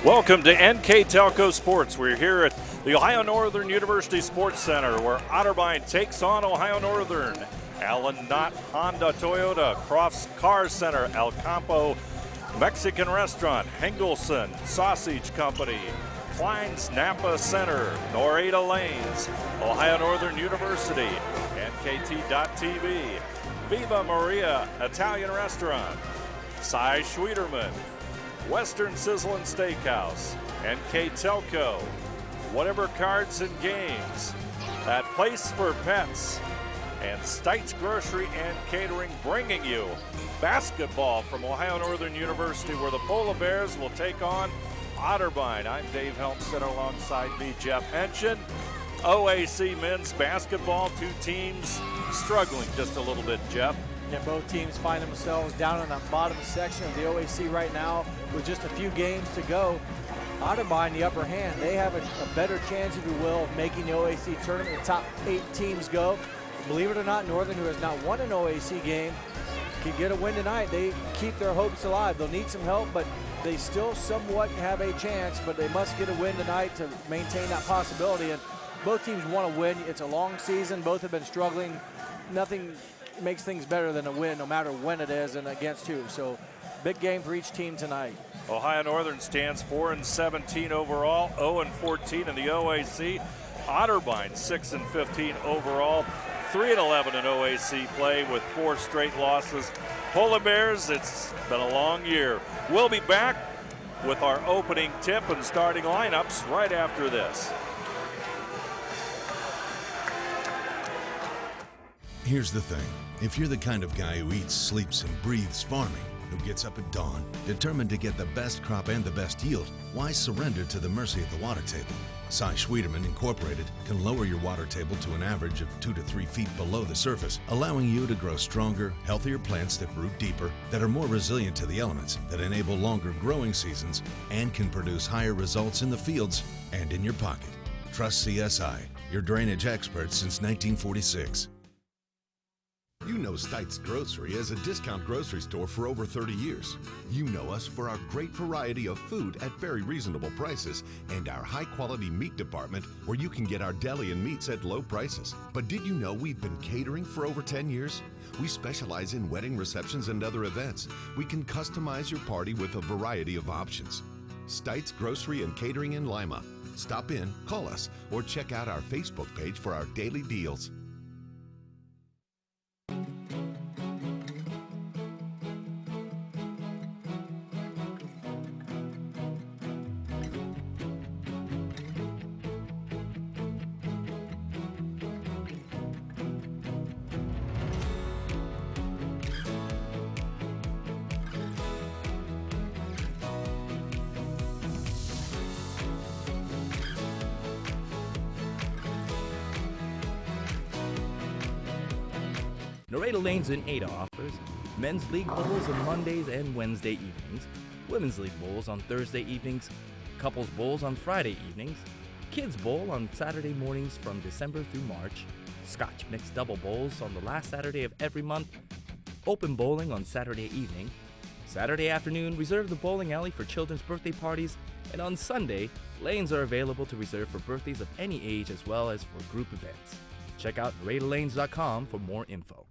Welcome to NKTelco Sports. We're here at the Ohio Northern University Sports Center where Otterbein takes on Ohio Northern. Allen Knott Honda Toyota, Crofts Car Center, El Campo Mexican Restaurant, Hengelson Sausage Company, Klein's Napa Center, Norada Lanes, Ohio Northern University, NKT.TV, Viva Maria Italian Restaurant, Cy Schwederman, Western Sizzlin' Steakhouse, NKTelco, Whatever Cards and Games, That Place for Pets, and Stites Grocery and Catering bringing you basketball from Ohio Northern University where the Polar Bears will take on Otterbein. I'm Dave Helmstead alongside me, Jeff Henschen. OAC men's basketball, two teams struggling just a little bit, Jeff. Yeah, both teams find themselves down in the bottom section of the OAC right now with just a few games to go. Otterbein, the upper hand, they have a better chance, if you will, of making the OAC tournament. The top 8 teams go. Believe it or not, Northern, who has not won an OAC game, can get a win tonight. They keep their hopes alive. They'll need some help, but they still somewhat have a chance, but they must get a win tonight to maintain that possibility. And both teams want to win. It's a long season. Both have been struggling. Nothing makes things better than a win, no matter when it is and against who. So big game for each team tonight. Ohio Northern stands 4-17 overall, 0-14 in the OAC. Otterbein 6-15 overall, 3-11 in OAC play with 4 straight losses. Polar Bears, it's been a long year. We'll be back with our opening tip and starting lineups right after this. Here's the thing. If you're the kind of guy who eats, sleeps, and breathes farming, who gets up at dawn, determined to get the best crop and the best yield, why surrender to the mercy of the water table? Cy Schwederman Incorporated can lower your water table to an average of 2 to 3 feet below the surface, allowing you to grow stronger, healthier plants that root deeper, that are more resilient to the elements, that enable longer growing seasons, and can produce higher results in the fields and in your pocket. Trust CSI, your drainage experts since 1946. You know Stites Grocery as a discount grocery store for over 30 years. You know us for our great variety of food at very reasonable prices and our high-quality meat department where you can get our deli and meats at low prices. But did you know we've been catering for over 10 years? We specialize in wedding receptions and other events. We can customize your party with a variety of options. Stites Grocery and Catering in Lima. Stop in, call us, or check out our Facebook page for our daily deals. Norada Lanes in Ada offers men's league bowls on Mondays and Wednesday evenings, women's league bowls on Thursday evenings, couples bowls on Friday evenings, kids bowl on Saturday mornings from December through March, Scotch mixed double bowls on the last Saturday of every month, open bowling on Saturday evening, Saturday afternoon reserve the bowling alley for children's birthday parties, and on Sunday, lanes are available to reserve for birthdays of any age as well as for group events. Check out NoradaLanes.com for more info.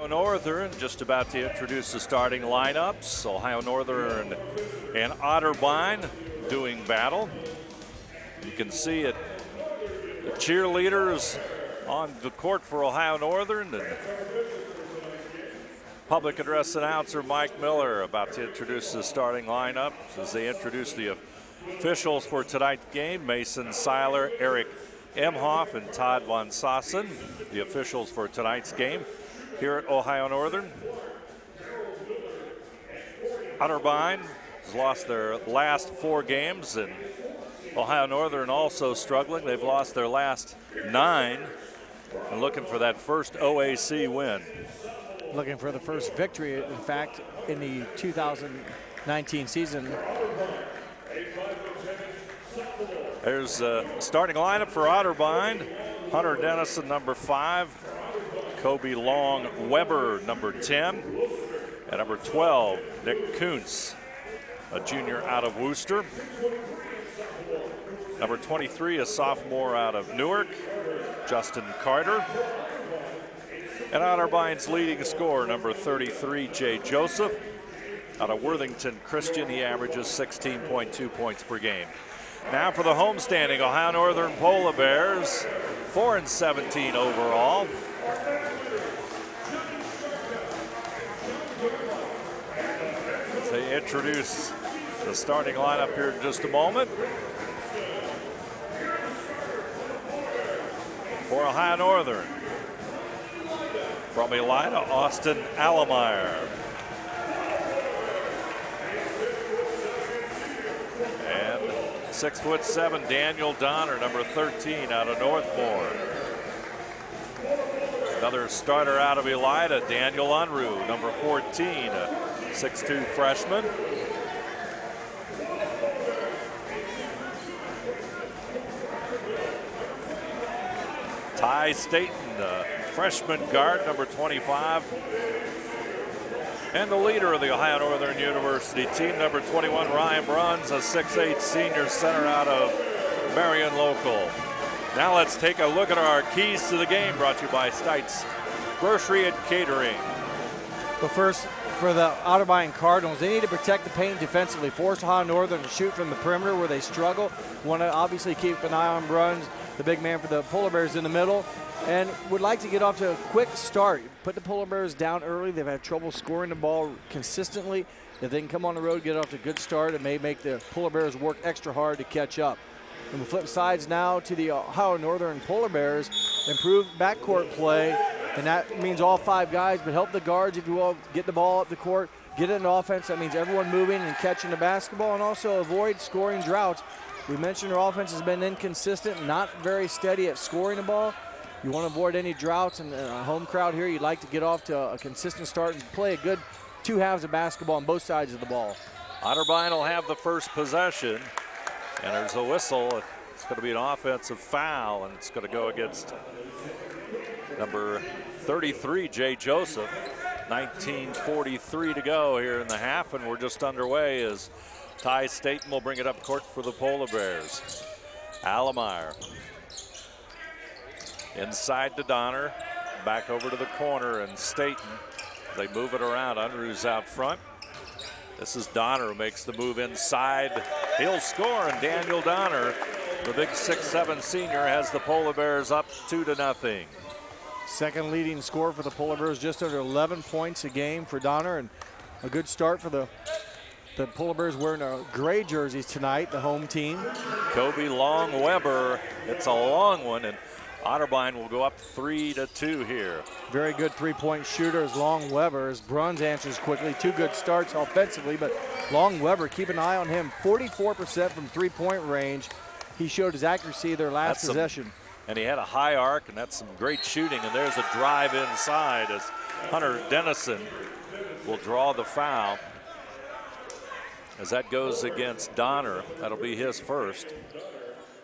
Northern just about to introduce the starting lineups. Ohio Northern and Otterbein doing battle. You can see it, the cheerleaders on the court for Ohio Northern, and public address announcer Mike Miller about to introduce the starting lineup as they introduce the officials for tonight's game. Mason Seiler, Eric Emhoff, and Todd Von Sassen, the officials for tonight's game here at Ohio Northern. Otterbein has lost their last 4 games, and Ohio Northern also struggling. They've lost their last 9 and looking for that first OAC win. Looking for the first victory, in fact, in the 2019 season. There's a starting lineup for Otterbein. Hunter Dennison, number 5. Kobe Long Weber, number 10. At number 12, Nick Kuntz, a junior out of Worcester. Number 23, a sophomore out of Newark, Justin Carter. And Otterbein's leading scorer, number 33, Jay Joseph. Out of Worthington Christian, he averages 16.2 points per game. Now for the homestanding Ohio Northern Polar Bears, 4-17 overall. As they introduce the starting lineup here in just a moment. For Ohio Northern, from Elida, Austin Allemeyer. And 6'7", Daniel Donner, number 13, out of Northmore. Another starter out of Elida, Daniel Unruh, number 14, a 6'2" freshman. Ty Staten, freshman guard, number 25. And the leader of the Ohio Northern University team, number 21, Ryan Bruns, a 6'8" senior center out of Marion Local. Now let's take a look at our keys to the game, brought to you by Stites Grocery and Catering. But first, for the Otterbein Cardinals, they need to protect the paint defensively, force Ohio Northern to shoot from the perimeter where they struggle. Want to obviously keep an eye on Bruns, the big man for the Polar Bears, in the middle, and would like to get off to a quick start. Put the Polar Bears down early. They've had trouble scoring the ball consistently. If they can come on the road, get off to a good start, it may make the Polar Bears work extra hard to catch up. And we flip sides now to the Ohio Northern Polar Bears. Improved backcourt play, and that means all 5 guys, but help the guards, if you will, get the ball up the court, get it in offense. That means everyone moving and catching the basketball, and also avoid scoring droughts. We mentioned their offense has been inconsistent, not very steady at scoring the ball. You want to avoid any droughts, and a home crowd here, you'd like to get off to a consistent start and play a good 2 halves of basketball on both sides of the ball. Otterbein will have the first possession, and there's a whistle. It's going to be an offensive foul, and it's going to go against number 33, Jay Joseph. 19:43 to go here in the half, and we're just underway as Ty Staten will bring it up court for the Polar Bears. Allemeyer inside to Donner, back over to the corner, and Staten. They move it around. Unruh's out front. This is Donner who makes the move inside. He'll score, and Daniel Donner, the big 6'7" senior, has the Polar Bears up 2-0. Second leading scorer for the Polar Bears, just under 11 points a game for Donner, and a good start for the Polar Bears wearing gray jerseys tonight, the home team. Kobe Long Weber, it's a long one, and Otterbein will go up 3-2 here. Very good three-point shooter is Long Weber, as Bruns answers quickly. 2 good starts offensively, but Long Weber, keep an eye on him. 44% from three-point range. He showed his accuracy their last possession. And he had a high arc, and that's some great shooting. And there's a drive inside as Hunter Dennison will draw the foul. As that goes against Donner, that'll be his first.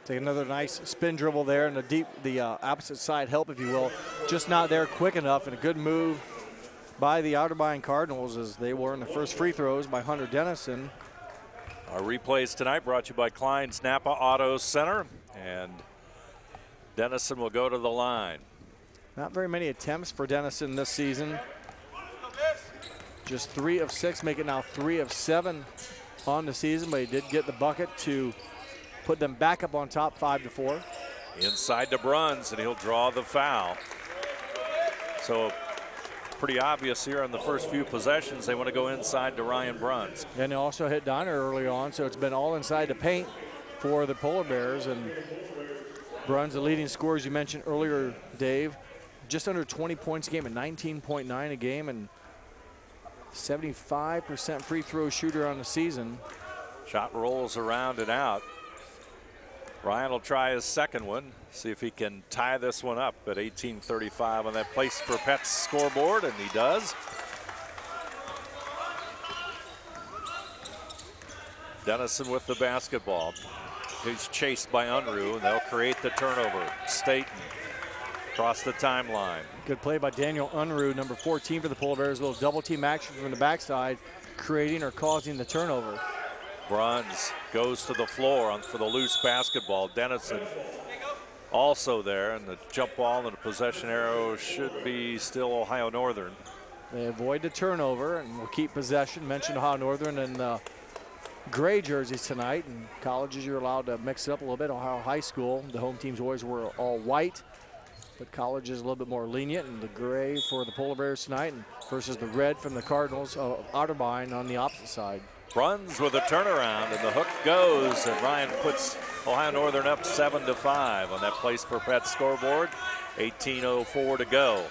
Take another nice spin dribble there, and the opposite side help, if you will. Just not there quick enough, and a good move by the Otterbein Cardinals as they were in the first free throws by Hunter Dennison. Our replays tonight brought to you by Klein's Napa Auto Center, and Dennison will go to the line. Not very many attempts for Dennison this season. Just 3 of 6, make it now 3 of 7 on the season, but he did get the bucket to put them back up on top 5-4. Inside to Bruns, and he'll draw the foul. So pretty obvious here on the first few possessions. They want to go inside to Ryan Bruns. And they also hit Donner early on, so it's been all inside the paint for the Polar Bears. And Bruns, the leading scorer, as you mentioned earlier, Dave, just under 20 points a game at 19.9 a game, and 75% free throw shooter on the season. Shot rolls around and out. Ryan will try his second one, see if he can tie this one up at 18:35 on that Place for Pets scoreboard, and he does. Dennison with the basketball. He's chased by Unruh, and they'll create the turnover. Staten across the timeline. Good play by Daniel Unruh, number 14 for the Polar Bears. A little double team action from the backside, creating or causing the turnover. Bruns goes to the floor for the loose basketball. Dennison also there, and the jump ball and the possession arrow should be still Ohio Northern. They avoid the turnover and will keep possession. Mentioned Ohio Northern and gray jerseys tonight, and colleges you're allowed to mix it up a little bit. Ohio High School, the home teams always were all white, but college is a little bit more lenient, and the gray for the Polar Bears tonight and versus the red from the Cardinals of Otterbein on the opposite side. Bruns with a turnaround, and the hook goes, and Ryan puts Ohio Northern up 7-5 on that Place for Pets scoreboard. 18:04 to go.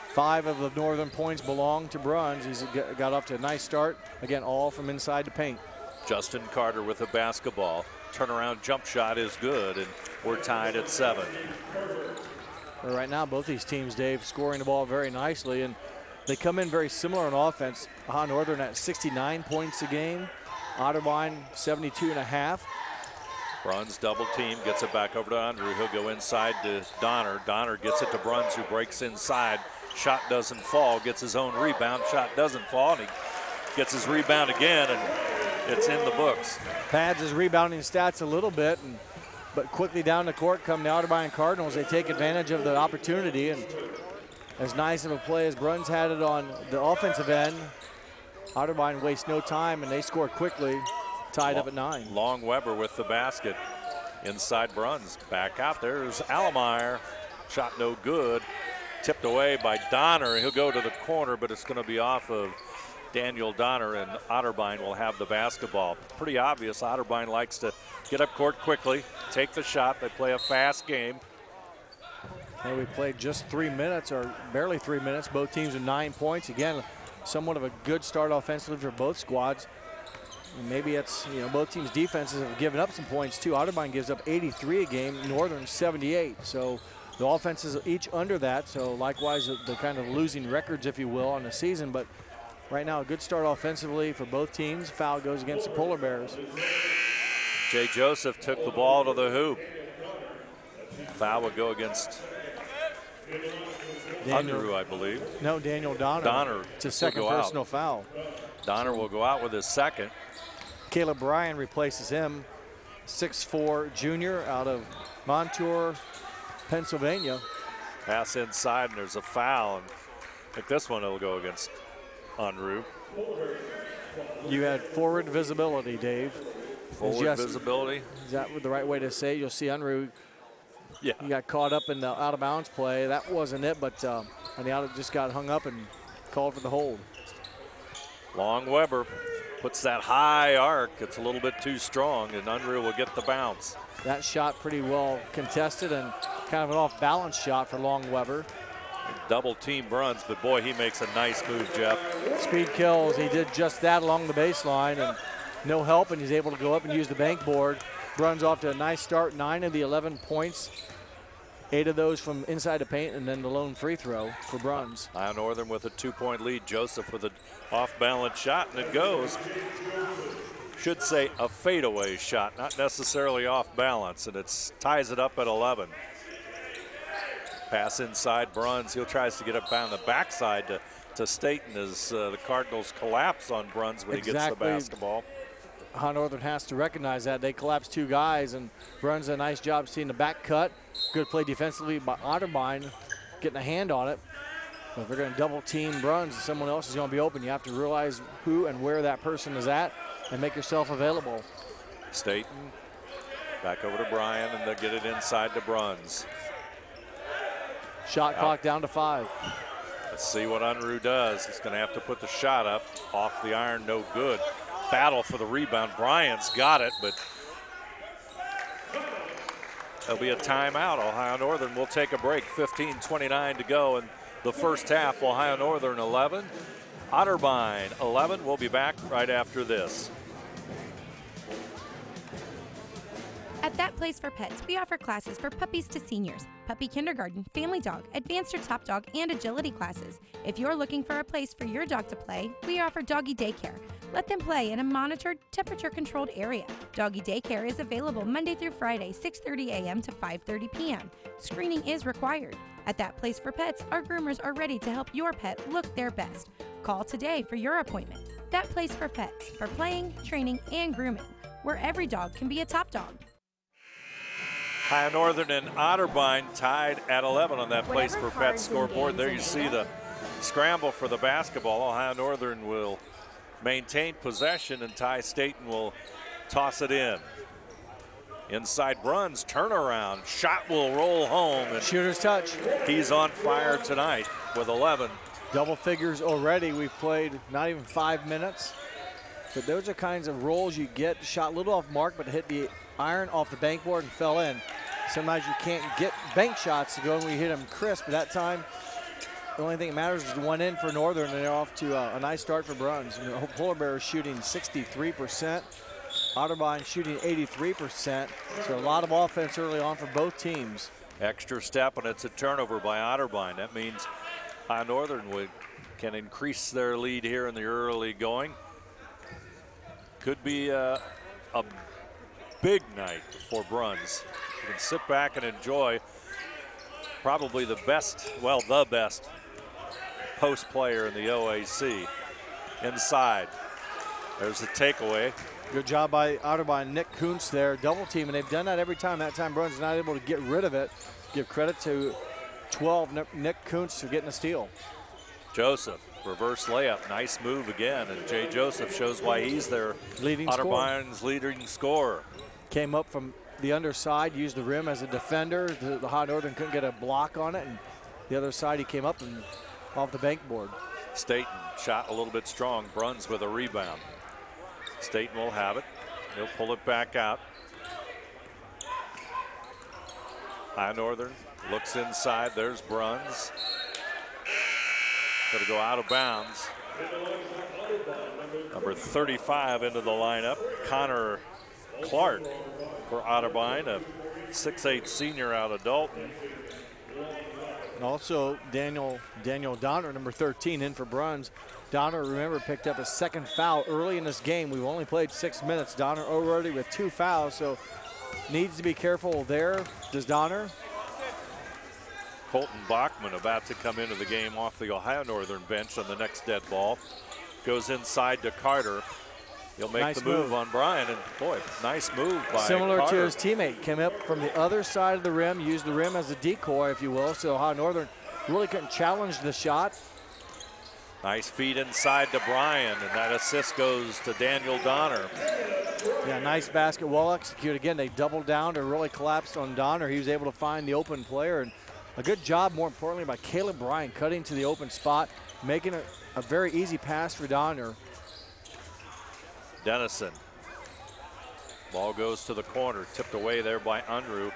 5 of the Northern points belong to Bruns. He's got up to a nice start. Again, all from inside the paint. Justin Carter with the basketball. Turnaround jump shot is good, and we're tied at 7. Right now, both these teams, Dave, scoring the ball very nicely, and they come in very similar on offense. Ohio Northern at 69 points a game. Otterbein 72.5. Bruns double team, gets it back over to Unruh. He'll go inside to Donner. Donner gets it to Bruns, who breaks inside. Shot doesn't fall, gets his own rebound. Shot doesn't fall, and he gets his rebound again, and it's in the books. Pads his rebounding stats a little bit, but quickly down the court come the Otterbein Cardinals. They take advantage of the opportunity, and as nice of a play as Bruns had it on the offensive end, Otterbein wastes no time, and they score quickly, tied up at 9. Long Weber with the basket. Inside Bruns, back out. There's Allemeyer. Shot no good. Tipped away by Donner. He'll go to the corner, but it's going to be off of Daniel Donner, and Otterbein will have the basketball. Pretty obvious Otterbein likes to get up court quickly, take the shot. They play a fast game. And we played just 3 minutes, or barely 3 minutes. Both teams with 9 points. Again, somewhat of a good start offensively for both squads. And maybe it's, both teams' defenses have given up some points too. Otterbein gives up 83 a game, Northern 78. So the offenses each under that. So likewise, the kind of losing records, if you will, on the season. But right now, a good start offensively for both teams. Foul goes against the Polar Bears. Jay Joseph took the ball to the hoop. Foul would go against Unruh, I believe. No, Daniel Donner. Donner. It's a second personal foul. Donner will go out with his second. Caleb Bryan replaces him, 6'4" junior out of Montour, Pennsylvania. Pass inside, and there's a foul. And I think this one will go against Unruh. You had forward visibility, Dave. Forward visibility. Is that the right way to say it? You'll see Unruh. Yeah. He got caught up in the out of bounds play. That wasn't it, but and the out just got hung up and called for the hold. Long Weber puts that high arc. It's a little bit too strong, and Unruh will get the bounce. That shot pretty well contested and kind of an off-balance shot for Long Weber. Double team Bruns, but boy, he makes a nice move, Jeff. Speed kills. He did just that along the baseline, and no help, and he's able to go up and use the bank board. Bruns off to a nice start. 9 of the 11 points. 8 of those from inside the paint, and then the lone free throw for Bruns. Ohio Northern with a 2-point lead. Joseph with an off-balance shot, and it goes. Should say a fadeaway shot, not necessarily off balance, and it ties it up at 11. Pass inside Bruns. He'll tries to get it down the backside to Staten as the Cardinals collapse on Bruns when he gets the basketball. Ohio Northern has to recognize that. They collapse 2 guys, and Bruns did a nice job seeing the back cut. Good play defensively by Otterbein, getting a hand on it. But if they're going to double team Bruns, someone else is going to be open. You have to realize who and where that person is at and make yourself available. Staten back over to Bryan, and they'll get it inside to Bruns. Shot clock down to 5. Let's see what Unruh does. He's going to have to put the shot up. Off the iron, no good. Battle for the rebound. Bryant's got it, but there'll be a timeout. Ohio Northern will take a break. 15:29 to go in the first half. Ohio Northern 11, Otterbein 11. We'll be back right after this. At That Place for Pets, we offer classes for puppies to seniors, puppy kindergarten, family dog, advanced or top dog, and agility classes. If you're looking for a place for your dog to play, we offer doggy daycare. Let them play in a monitored, temperature-controlled area. Doggy daycare is available Monday through Friday, 6:30 a.m. to 5:30 p.m. Screening is required. At That Place for Pets, our groomers are ready to help your pet look their best. Call today for your appointment. That Place for Pets, for playing, training, and grooming, where every dog can be a top dog. Ohio Northern and Otterbein tied at 11 on that Place for Pets scoreboard. There you see the scramble for the basketball. Ohio Northern will maintain possession, and Ty Staten will toss it in. Inside Bruns, turnaround, shot will roll home. And shooter's touch. He's on fire tonight with 11. Double figures already. We've played not even 5 minutes. But those are kinds of rolls you get. Shot a little off mark, but hit the iron off the bank board and fell in. Sometimes you can't get bank shots to go when you hit them crisp. But that time, the only thing that matters is one in for Northern, and they're off to a nice start for Bruns. And the Polar Bears shooting 63%. Otterbein shooting 83%. So a lot of offense early on for both teams. Extra step, and it's a turnover by Otterbein. That means Ohio Northern can increase their lead here in the early going. Could be a big night for Bruns. You can sit back and enjoy probably the best post player in the OAC. Inside, there's the takeaway. Good job by Otterbein. Nick Kuntz there, double team, and they've done that every time. That time Bruns not able to get rid of it. Give credit to 12, Nick Kuntz, for getting a steal. Joseph, reverse layup, nice move again, and Jay Joseph shows why he's their Otterbein's leading scorer. Came up from the underside, used the rim as a defender. The Hot Northern couldn't get a block on it, and the other side he came up and off the bank board. Staten shot a little bit strong. Bruns with a rebound. Staten will have it. He'll pull it back out. High Northern looks inside. There's Bruns. Going to go out of bounds. Number 35 into the lineup, Connor Clark for Otterbein, a 6'8" senior out of Dalton. And also Daniel Donner, number 13, in for Bruns. Donner, remember, picked up a second foul early in this game. We've only played 6 minutes. Donner already with 2 fouls, so needs to be careful there. Does Donner? Colton Bachman about to come into the game off the Ohio Northern bench on the next dead ball. Goes inside to Carter. He'll make the move on Brian, and boy, nice move by Similar Carter. to his teammate. Came up from the other side of the rim, used the rim as a decoy, if you will. So Ohio Northern really couldn't challenge the shot. Nice feed inside to Brian, and that assist goes to Daniel Donner. Yeah, nice basket, well executed. Again, they doubled down to really collapsed on Donner. He was able to find the open player, and a good job, more importantly, by Caleb Bryan, cutting to the open spot, making a very easy pass for Donner. Dennison. Ball goes to the corner, tipped away there by Unruh,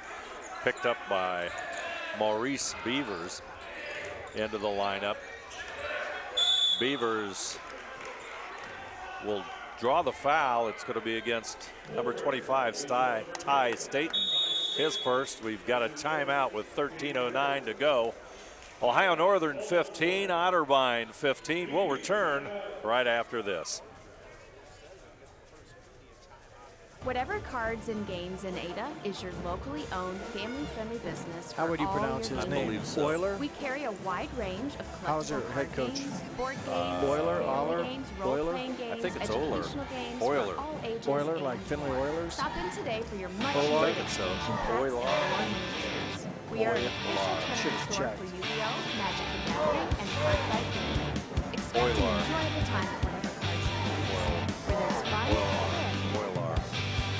picked up by Maurice Beavers into the lineup. Beavers will draw the foul. It's going to be against number 25, Ty Staten. His first. We've got a timeout with 13:09 to go. Ohio Northern 15, Otterbein 15. We'll return right after this. Whatever Cards and Games in Ada is your locally owned, family-friendly business. How would you pronounce his name? Boiler? We carry a wide range of collectible How's your head coach? games, board games, Boiler, family Oller, games, Boiler? role-playing games, I think it's Oller. educational games Boiler. for all ages Boiler, and like Finley more. Oilers? Stop in today for your much Boiler? needed So. Packs Boiler. and more miniatures. We are an official Should've tournament store checked. for Yu-Gi-Oh!, Magic the Gathering, and Cardfight Gaming. Expect an Boiler. enjoyable time at whatever cards games. Where there's fun, Boiler.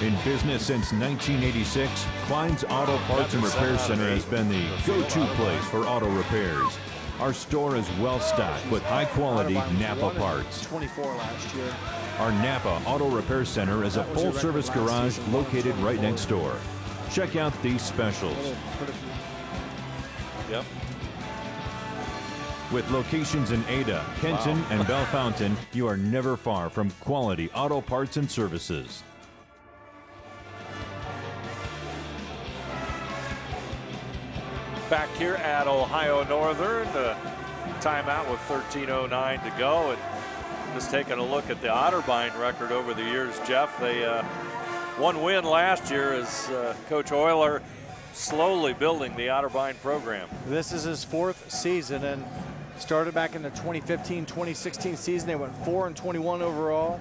In business since 1986, Klein's Auto Parts and Repair Center has been the go-to place for auto repairs. Our store is well stocked with high-quality Napa parts. 24 last year. Our Napa Auto Repair Center is a full-service garage located right next door. Check out these specials. Yep. With locations in Ada, Kenton, and Bellefontaine, you are never far from quality auto parts and services. Back here at Ohio Northern, timeout with 13:09 to go. And just taking a look at the Otterbein record over the years, Jeff, they one win last year as Coach Euler slowly building the Otterbein program. This is his 4th season, and started back in the 2015-2016 season. They went 4-21 overall,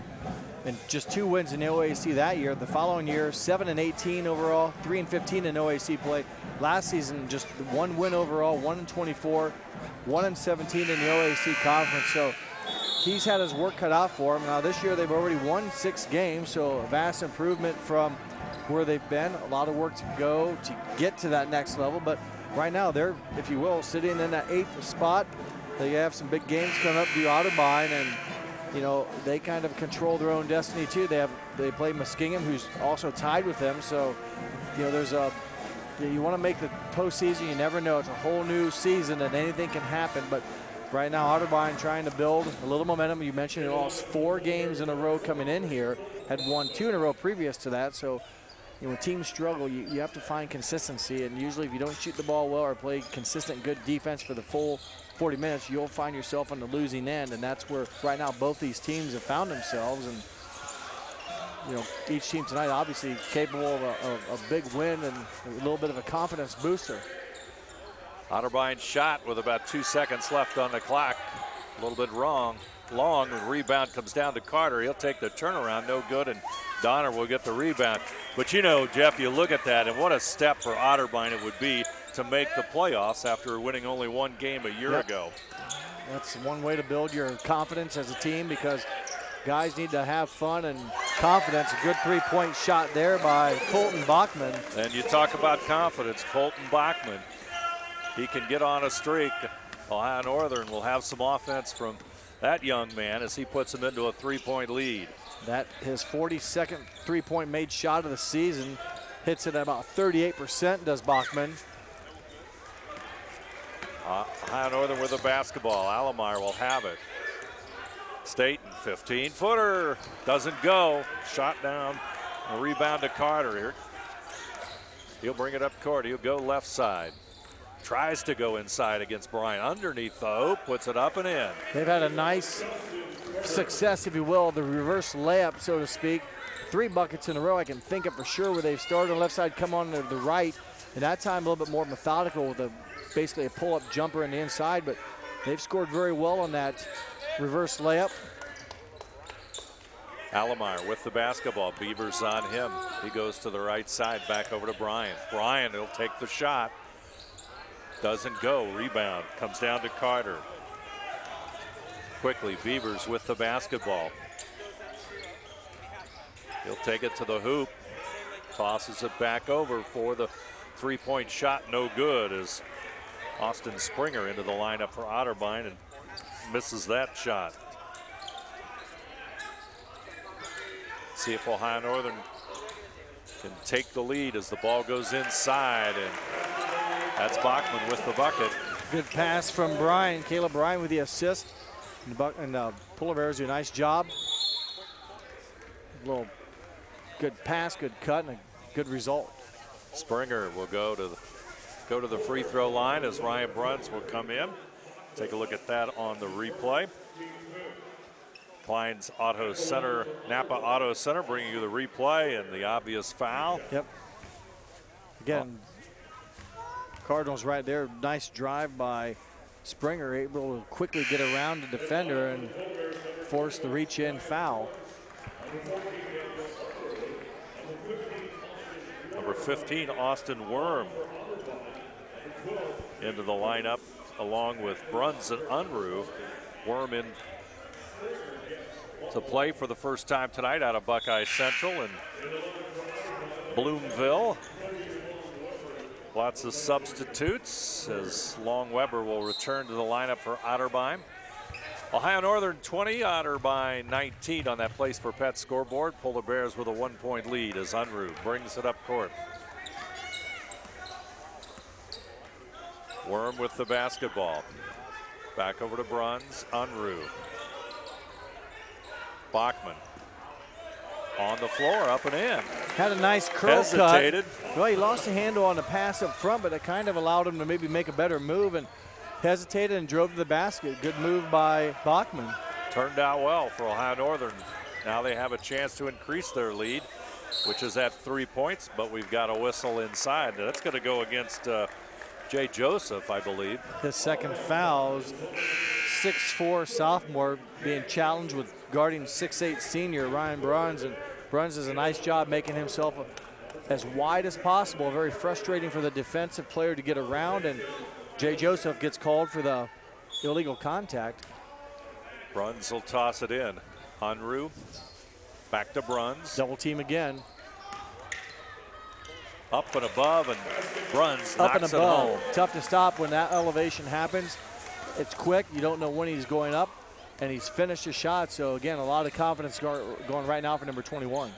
and just 2 wins in the OAC that year. The following year, 7-18 overall, 3-15 in OAC play. Last season, just 1 win overall, 1-24, 1-17 in the OAC conference. So he's had his work cut out for him. Now this year they've already won 6 games, so a vast improvement from where they've been. A lot of work to go to get to that next level, but right now they're, if you will, sitting in that 8th spot. They have some big games coming up, the Otterbein, and you know they kind of control their own destiny too. They play Muskingum, who's also tied with them. So you know there's a, you want to make the postseason. You never know. It's a whole new season and anything can happen. But right now Otterbein trying to build a little momentum. You mentioned they lost 4 games in a row coming in here. Had won 2 in a row previous to that. So you know, when teams struggle, you have to find consistency. And usually if you don't shoot the ball well or play consistent good defense for the full 40 minutes, you'll find yourself on the losing end, and that's where right now both these teams have found themselves. And you know, each team tonight obviously capable of a big win and a little bit of a confidence booster. Otterbein shot with about 2 seconds left on the clock. A little bit long. The rebound comes down to Carter. He'll take the turnaround, no good, and Donner will get the rebound. But you know, Jeff, you look at that, and what a step for Otterbein it would be to make the playoffs after winning only 1 game a year ago. That's one way to build your confidence as a team, because guys need to have fun and confidence. A good 3-point shot there by Colton Bachman. And you talk about confidence, Colton Bachman. He can get on a streak. Ohio Northern will have some offense from that young man as he puts him into a 3-point lead. That his 42nd 3-point made shot of the season. Hits it at about 38%, does Bachman. Ohio Northern with the basketball. Allemeyer will have it. Staten, 15-footer, doesn't go. Shot down, a rebound to Carter here. He'll bring it up court. He'll go left side. Tries to go inside against Bryant. Underneath the hoop, puts it up and in. They've had a nice success, if you will, the reverse layup, so to speak. 3 buckets in a row I can think of for sure, where they've started on the left side, come on to the right, and that time a little bit more methodical with basically a pull-up jumper in the inside, but they've scored very well on that reverse layup. Allemeyer with the basketball. Beavers on him. He goes to the right side, back over to Bryant. Bryant will take the shot. Doesn't go. Rebound comes down to Carter. Quickly, Beavers with the basketball. He'll take it to the hoop. Tosses it back over for the 3-point shot. No good as Austin Springer into the lineup for Otterbein and misses that shot. See if Ohio Northern can take the lead as the ball goes inside, and that's Bachman with the bucket. Good pass from Bryan. Caleb Bryan with the assist. And Polar Bears do a nice job. A little good pass, good cut, and a good result. Springer will go to the free throw line as Ryan Bruns will come in. Take a look at that on the replay. Klein's Auto Center, Napa Auto Center, bringing you the replay and the obvious foul. Yep. Again, Cardinals right there. Nice drive by Springer, able to quickly get around the defender and force the reach-in foul. Number 15, Austin Worm, into the lineup along with Bruns and Unruh. Worm in to play for the first time tonight out of Buckeye Central and Bloomville. Lots of substitutes as Long Weber will return to the lineup for Otterbein. Ohio Northern 20, Otterbein 19 on that Place for Pets scoreboard. Polar Bears with a 1-point lead as Unruh brings it up court. Worm with the basketball. Back over to Bruns, Unruh. Bachman on the floor, up and in. Had a nice curl Hesitated. cut. Well, he lost the handle on the pass up front, but it kind of allowed him to maybe make a better move and hesitated and drove to the basket. Good move by Bachman. Turned out well for Ohio Northern. Now they have a chance to increase their lead, which is at 3 points, but we've got a whistle inside. That's going to go against Jay Joseph, I believe. His second foul, 6'4" sophomore being challenged with guarding 6'8" senior Ryan Bruns, and Bruns does a nice job making himself as wide as possible. Very frustrating for the defensive player to get around, and Jay Joseph gets called for the illegal contact. Bruns will toss it in. Unruh back to Bruns. Double team again. Up and above, and Bruns Up and knocks it above. home. Tough to stop when that elevation happens. It's quick. You don't know when he's going up, and he's finished his shot. So, again, a lot of confidence going right now for number 21.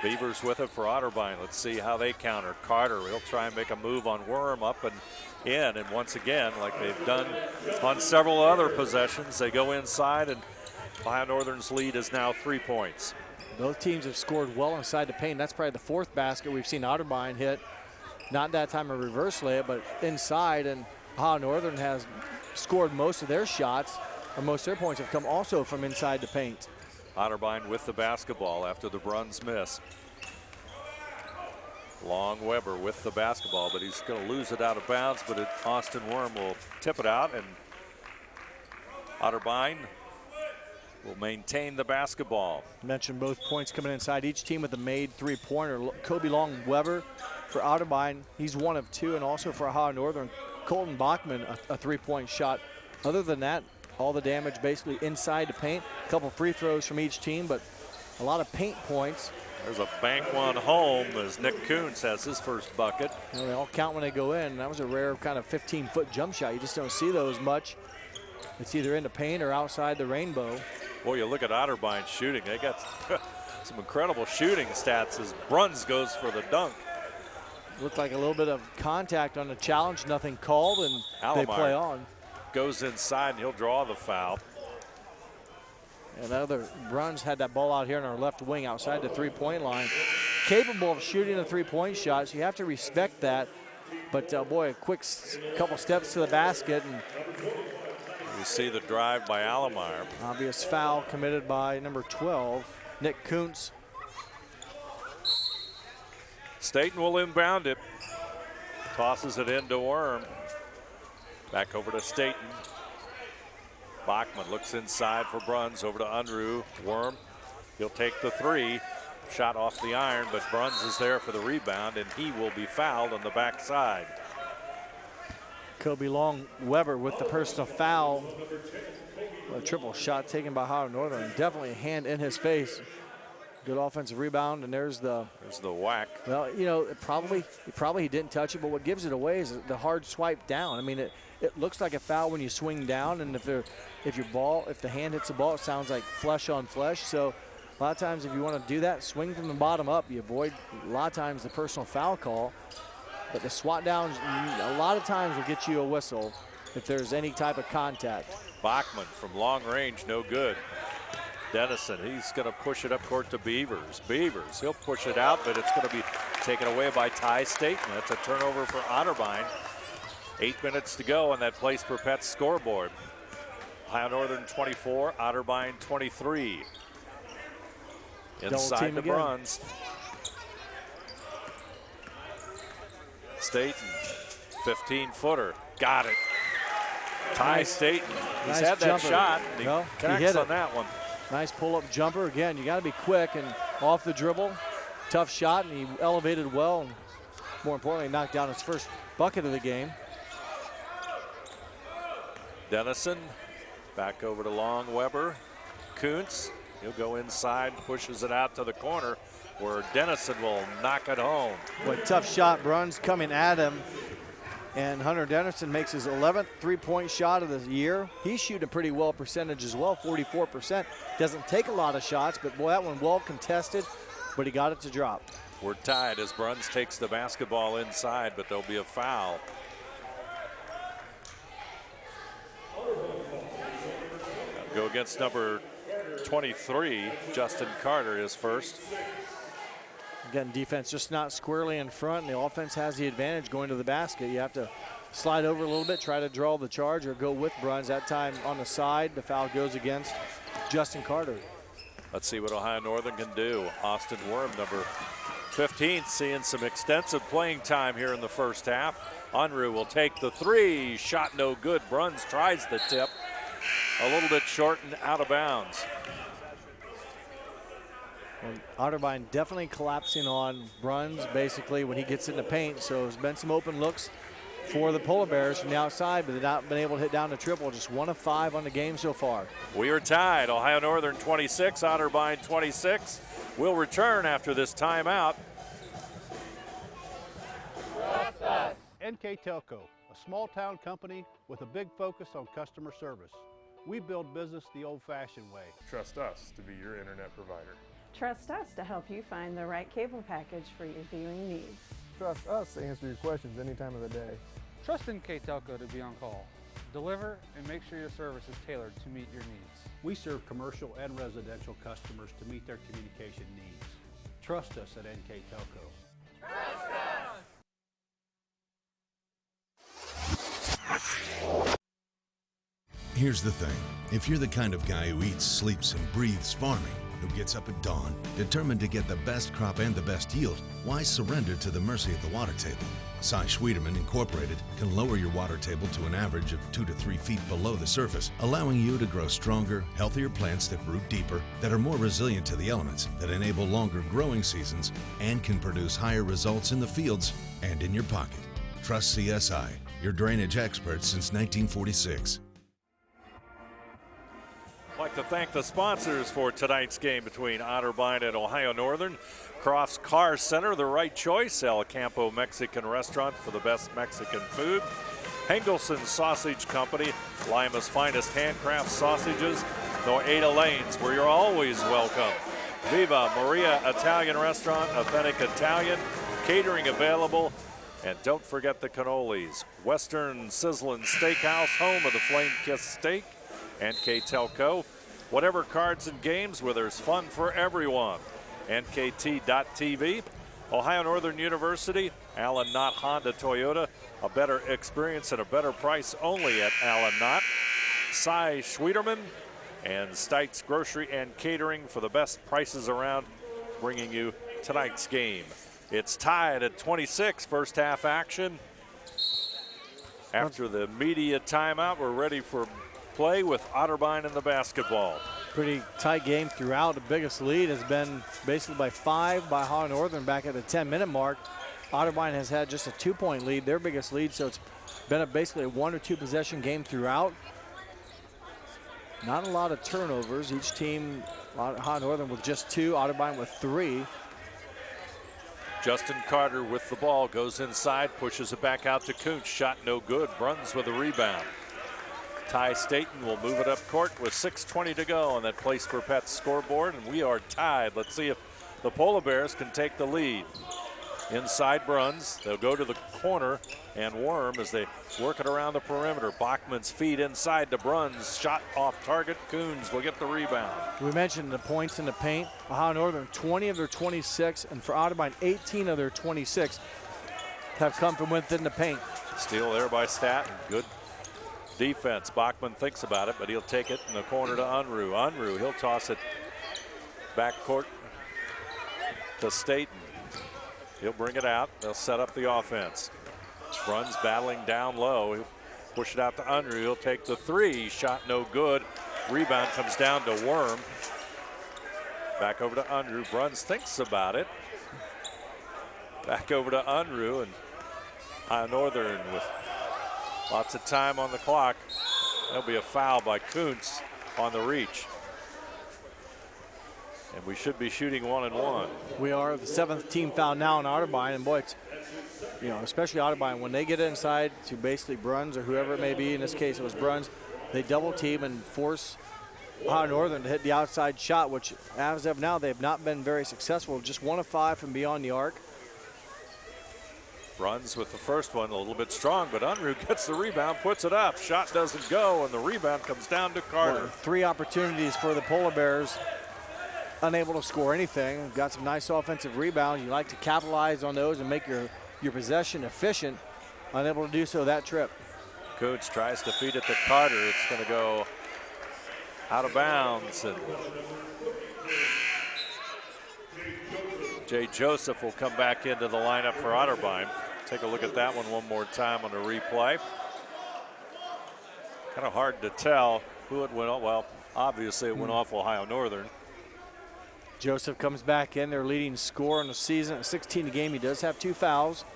Beavers with it for Otterbein. Let's see how they counter. Carter, he'll try and make a move on Worm, up and in. And once again, like they've done on several other possessions, they go inside, and Ohio Northern's lead is now 3 points. Both teams have scored well inside the paint. That's probably the fourth basket we've seen Otterbein hit. Not that time a reverse layup, but inside. And Ohio Northern has scored most of their shots, or most of their points have come also from inside the paint. Otterbein with the basketball after the Bruns miss. Long Weber with the basketball, but he's going to lose it out of bounds, but Austin Worm will tip it out, and Otterbein will maintain the basketball. Mentioned both points coming inside. Each team with a made three-pointer. Kobe Long Weber for Otterbein, he's 1 of 2, and also for Ohio Northern, Colton Bachman, a three-point shot. Other than that, all the damage basically inside the paint. A couple free throws from each team, but a lot of paint points. There's a bank one home as Nick Kuntz has his first bucket. You know, they all count when they go in. That was a rare kind of 15-foot jump shot. You just don't see those much. It's either in the paint or outside the rainbow. Boy, you look at Otterbein shooting. They got some incredible shooting stats as Bruns goes for the dunk. Looked like a little bit of contact on the challenge, nothing called, and they play on. Goes inside and he'll draw the foul. And other Bruns had that ball out here on our left wing outside the three-point line. Capable of shooting a three-point shot, so you have to respect that. But boy, a quick couple steps to the basket, and you see the drive by Allemeyer. Obvious foul committed by number 12, Nick Kuntz. Staten will inbound it. Tosses it into Worm. Back over to Staten. Bachman looks inside for Bruns, over to Unruh. Worm, he'll take the three. Shot off the iron, but Bruns is there for the rebound, and he will be fouled on the backside. Kobe Long Weber with the personal foul. A triple shot taken by Ohio Northern. Definitely a hand in his face. Good offensive rebound, and there's the whack. Well, you know, probably he didn't touch it, but what gives it away is the hard swipe down. I mean, it looks like a foul when you swing down, and if the hand hits the ball, it sounds like flesh on flesh. So a lot of times if you want to do that, swing from the bottom up. You avoid a lot of times the personal foul call. But the swat downs a lot of times will get you a whistle if there's any type of contact. Bachman from long range, no good. Dennison, he's going to push it up court to Beavers. Beavers, he'll push it out, but it's going to be taken away by Ty Staten. That's a turnover for Otterbein. 8 minutes to go on that Place for Pets scoreboard. Ohio Northern 24, Otterbein 23. Inside the Bruns. Staten, 15-footer, got it. Ty Staten, he's had that shot. He connects on that one. Nice pull-up jumper. Again, you got to be quick and off the dribble. Tough shot, and he elevated well, and more importantly, knocked down his first bucket of the game. Dennison, back over to Long Weber. Kuntz, he'll go inside, pushes it out to the corner, where Dennison will knock it home. Boy, tough shot. Bruns coming at him. And Hunter Dennison makes his 11th three-point shot of the year. He's shooting a pretty well percentage as well, 44%. Doesn't take a lot of shots, but boy, that one well contested, but he got it to drop. We're tied as Bruns takes the basketball inside, but there'll be a foul. Go against number 23, Justin Carter is first. Again, defense just not squarely in front, and the offense has the advantage going to the basket. You have to slide over a little bit, try to draw the charge, or go with Bruns. That time on the side, the foul goes against Justin Carter. Let's see what Ohio Northern can do. Austin Worm, number 15, seeing some extensive playing time here in the first half. Unruh will take the three. Shot no good. Bruns tries the tip. A little bit short and out of bounds. And Otterbein definitely collapsing on Bruns basically when he gets in the paint. So there's been some open looks for the Polar Bears from the outside, but they've not been able to hit down the triple. Just 1 of 5 on the game so far. We are tied. Ohio Northern 26, Otterbein 26. We'll return after this timeout. NKTelco, a small-town company with a big focus on customer service. We build business the old-fashioned way. Trust us to be your internet provider. Trust us to help you find the right cable package for your viewing needs. Trust us to answer your questions any time of the day. Trust NKTelco to be on call. Deliver and make sure your service is tailored to meet your needs. We serve commercial and residential customers to meet their communication needs. Trust us at NKTelco. Trust us! Here's the thing. If you're the kind of guy who eats, sleeps, and breathes farming, who gets up at dawn, determined to get the best crop and the best yield, why surrender to the mercy of the water table? Cy Schwieterman Incorporated can lower your water table to an average of 2 to 3 feet below the surface, allowing you to grow stronger, healthier plants that root deeper, that are more resilient to the elements, that enable longer growing seasons, and can produce higher results in the fields and in your pocket. Trust CSI, your drainage experts since 1946. I'd like to thank the sponsors for tonight's game between Otterbein and Ohio Northern. Crofts Car Center, the right choice. El Campo Mexican Restaurant for the best Mexican food. Hengelson Sausage Company, Lima's finest handcraft sausages. Noeda Lanes, where you're always welcome. Viva Maria Italian Restaurant, authentic Italian. Catering available. And don't forget the cannolis. Western Sizzlin' Steakhouse, home of the Flame Kiss Steak. NKTelco, whatever cards and games where there's fun for everyone. NKT.TV, Ohio Northern University, Allen Knott Honda Toyota, a better experience at a better price only at Allen Knott. Cy Schwieterman and Stites Grocery and Catering for the best prices around, bringing you tonight's game. It's tied at 26, first half action. After the media timeout, we're ready for play with Otterbein in the basketball. Pretty tight game throughout. The biggest lead has been basically by 5 by Ohio Northern back at the 10-minute mark. Otterbein has had just a 2-point lead, their biggest lead, so it's been basically a 1 or 2 possession game throughout. Not a lot of turnovers. Each team, Ohio Northern with just 2, Otterbein with 3. Justin Carter with the ball, goes inside, pushes it back out to Kuntz. Shot no good. Bruns with a rebound. Ty Staten will move it up court with 6:20 to go on that Place for Pets scoreboard, and we are tied. Let's see if the Polar Bears can take the lead. Inside Bruns, they'll go to the corner and Worm as they work it around the perimeter. Bachman's feed inside to Bruns, shot off target. Coons will get the rebound. We mentioned the points in the paint. Ohio Northern, 20 of their 26, and for Otterbein, 18 of their 26 have come from within the paint. Steal there by Staten, good defense. Bachman thinks about it, but he'll take it in the corner to Unruh. Unruh, he'll toss it back court to Staten. He'll bring it out. They'll set up the offense. Bruns battling down low. He'll push it out to Unruh. He'll take the 3. Shot no good. Rebound comes down to Worm. Back over to Unruh. Bruns thinks about it. Back over to Unruh, and Ohio Northern with lots of time on the clock. There'll be a foul by Kuntz on the reach. And we should be shooting 1 and 1. We are the 7th team foul now in Otterbein, and boy, it's, you know, especially Otterbein, when they get inside to basically Bruns or whoever it may be, in this case it was Bruns, they double team and force Ohio Northern to hit the outside shot, which as of now they've not been very successful. Just 1 of 5 from beyond the arc. Bruns with the first one, a little bit strong, but Unruh gets the rebound, puts it up. Shot doesn't go, and the rebound comes down to Carter. Well, 3 opportunities for the Polar Bears, unable to score anything. Got some nice offensive rebounds. You like to capitalize on those and make your possession efficient. Unable to do so that trip. Coach tries to feed it to Carter. It's going to go out of bounds. And Jay Joseph will come back into the lineup for Otterbein. Take a look at that one more time on the replay. Kind of hard to tell who it went off. Well, obviously it went off Ohio Northern. Joseph comes back in, their leading scorer in the season at 16 a game. He does have 2 fouls.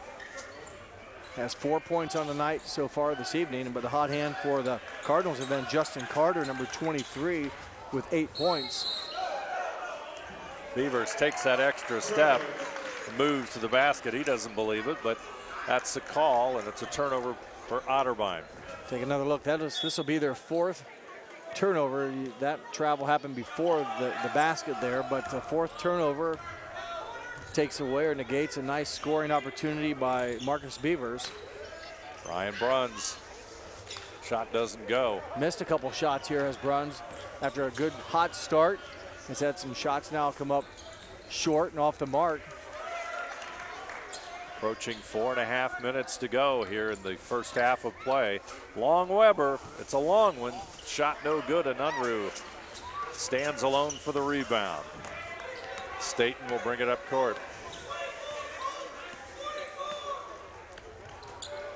Has 4 points on the night so far this evening, but the hot hand for the Cardinals have been Justin Carter, number 23, with 8 points. Beavers takes that extra step, moves to the basket. He doesn't believe it, but that's the call, and it's a turnover for Otterbein. Take another look. This will be their 4th turnover. That travel happened before the basket there, but the 4th turnover takes away or negates a nice scoring opportunity by Marcus Beavers. Ryan Bruns, shot doesn't go. Missed a couple shots here as Bruns, after a good hot start, has had some shots now come up short and off the mark. Approaching 4.5 minutes to go here in the first half of play. Long Weber, it's a long one. Shot no good, and Unruh stands alone for the rebound. Staten will bring it up court.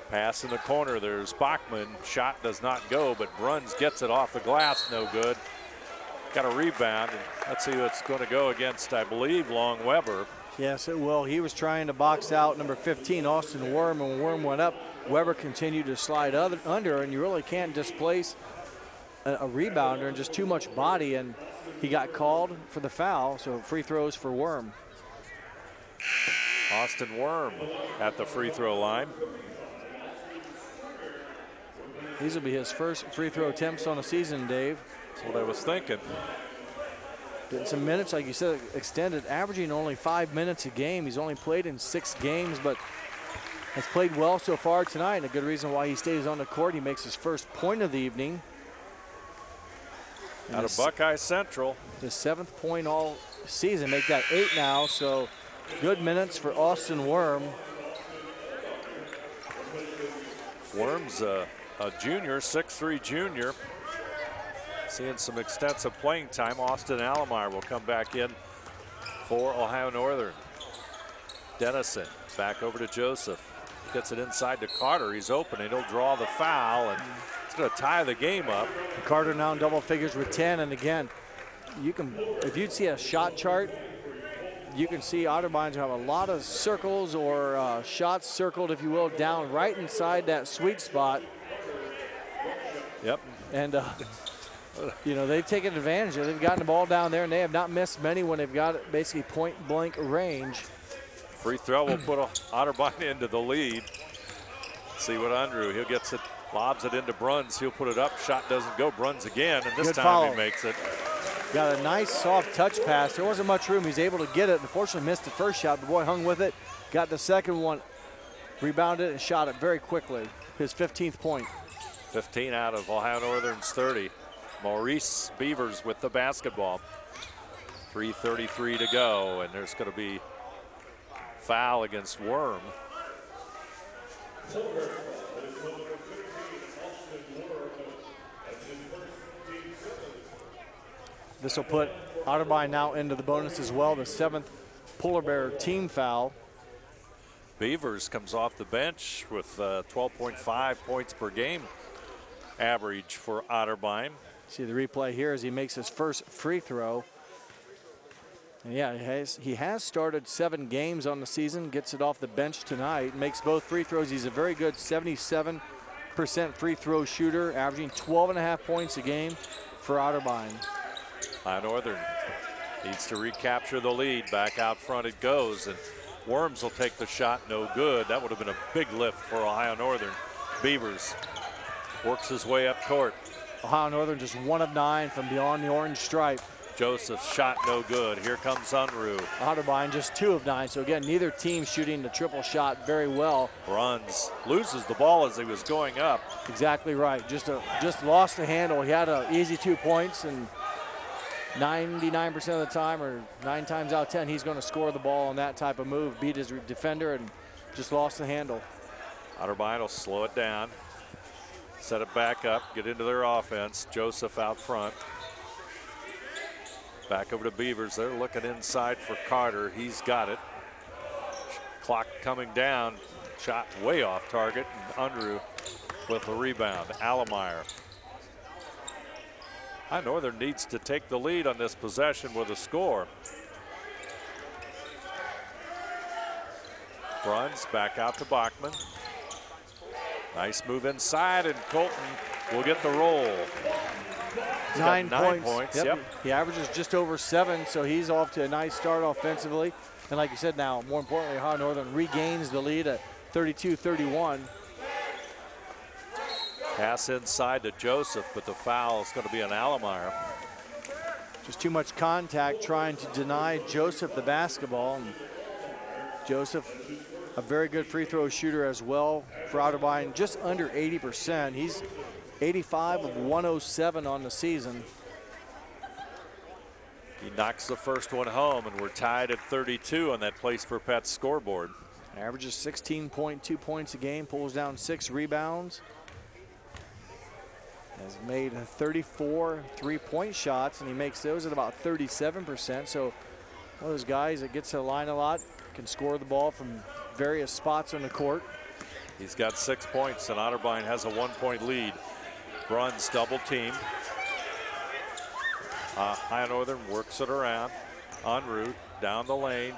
Pass in the corner, there's Bachman. Shot does not go, but Bruns gets it off the glass, no good. Got a rebound, and let's see who it's going to go against, I believe, Long Weber. Yes, it will. He was trying to box out number 15, Austin Worm, and when Worm went up, Weber continued to slide under, and you really can't displace a rebounder and just too much body, and he got called for the foul, so free throws for Worm. Austin Worm at the free throw line. These will be his first free throw attempts on the season, Dave. That's what I was thinking. Getting some minutes, like you said, extended, averaging only 5 minutes a game. He's only played in 6 games, but has played well so far tonight, and a good reason why he stays on the court. He makes his first point of the evening. Out of Buckeye Central. The 7th point all season, make that 8 now, so good minutes for Austin Worm. Worm's a junior, 6'3" junior. Seeing some extensive playing time. Austin Alomar will come back in for Ohio Northern. Dennison back over to Joseph. Gets it inside to Carter. He's open and he'll draw the foul, and it's going to tie the game up. Carter now in double figures with 10, and again, if you'd see a shot chart, you can see Otterbein have a lot of circles or shots circled, if you will, down right inside that sweet spot. Yep. And you know, they've taken advantage of it. They've gotten the ball down there, and they have not missed many when they've got it basically point-blank range. Free throw will put Otterbein into the lead. See what Unruh, he'll get it, lobs it into Bruns. He'll put it up. Shot doesn't go. Bruns again, and this Good time follow. he makes it. Got a nice soft touch pass. There wasn't much room. He's able to get it. Unfortunately, missed the first shot. The boy hung with it. Got the second one, rebounded, and shot it very quickly. His 15th point. 15 out of Ohio Northern's 30. Maurice Beavers with the basketball. 3:33 to go, and there's going to be foul against Worm. This will put Otterbein now into the bonus as well, the 7th Polar Bear team foul. Beavers comes off the bench with 12.5 points per game average for Otterbein. See the replay here as he makes his first free throw. And yeah, he has started 7 games on the season, gets it off the bench tonight, makes both free throws. He's a very good 77% free throw shooter, averaging 12.5 points a game for Otterbein. Ohio Northern needs to recapture the lead. Back out front it goes, and Worms will take the shot, no good. That would have been a big lift for Ohio Northern. Beavers works his way up court. Ohio Northern just 1 of 9 from beyond the orange stripe. Joseph's shot no good. Here comes Unruh. Otterbein just 2 of 9. So again, neither team shooting the triple shot very well. Bruns loses the ball as he was going up. Exactly right. Just lost the handle. He had an easy 2 points, and 99% of the time, or 9 times out of 10, he's going to score the ball on that type of move, beat his defender, and just lost the handle. Otterbein will slow it down, set it back up, get into their offense. Joseph out front. Back over to Beavers. They're looking inside for Carter. He's got it. Clock coming down. Shot way off target. And Unruh with the rebound. Allemeyer. High Northern needs to take the lead on this possession with a score. Bruns back out to Bachman. Nice move inside, and Colton will get the roll. He's 9 got points. Yep. He averages just over 7, so he's off to a nice start offensively. And like you said, now, more importantly, High Northern regains the lead at 32-31. Pass inside to Joseph, but the foul is going to be on Allemeyer. Just too much contact trying to deny Joseph the basketball. And Joseph, a very good free throw shooter as well for Otterbein, just under 80%. He's 85 of 107 on the season. He knocks the first one home, and we're tied at 32 on that Place for Pets scoreboard. Averages 16.2 points a game, pulls down 6 rebounds. Has made 34 3-point shots, and he makes those at about 37%. So one of those guys that gets to the line a lot, can score the ball from various spots on the court. He's got 6 points, and Otterbein has a 1-point lead. Bruns double team. High Northern works it around. Unruh down the lane.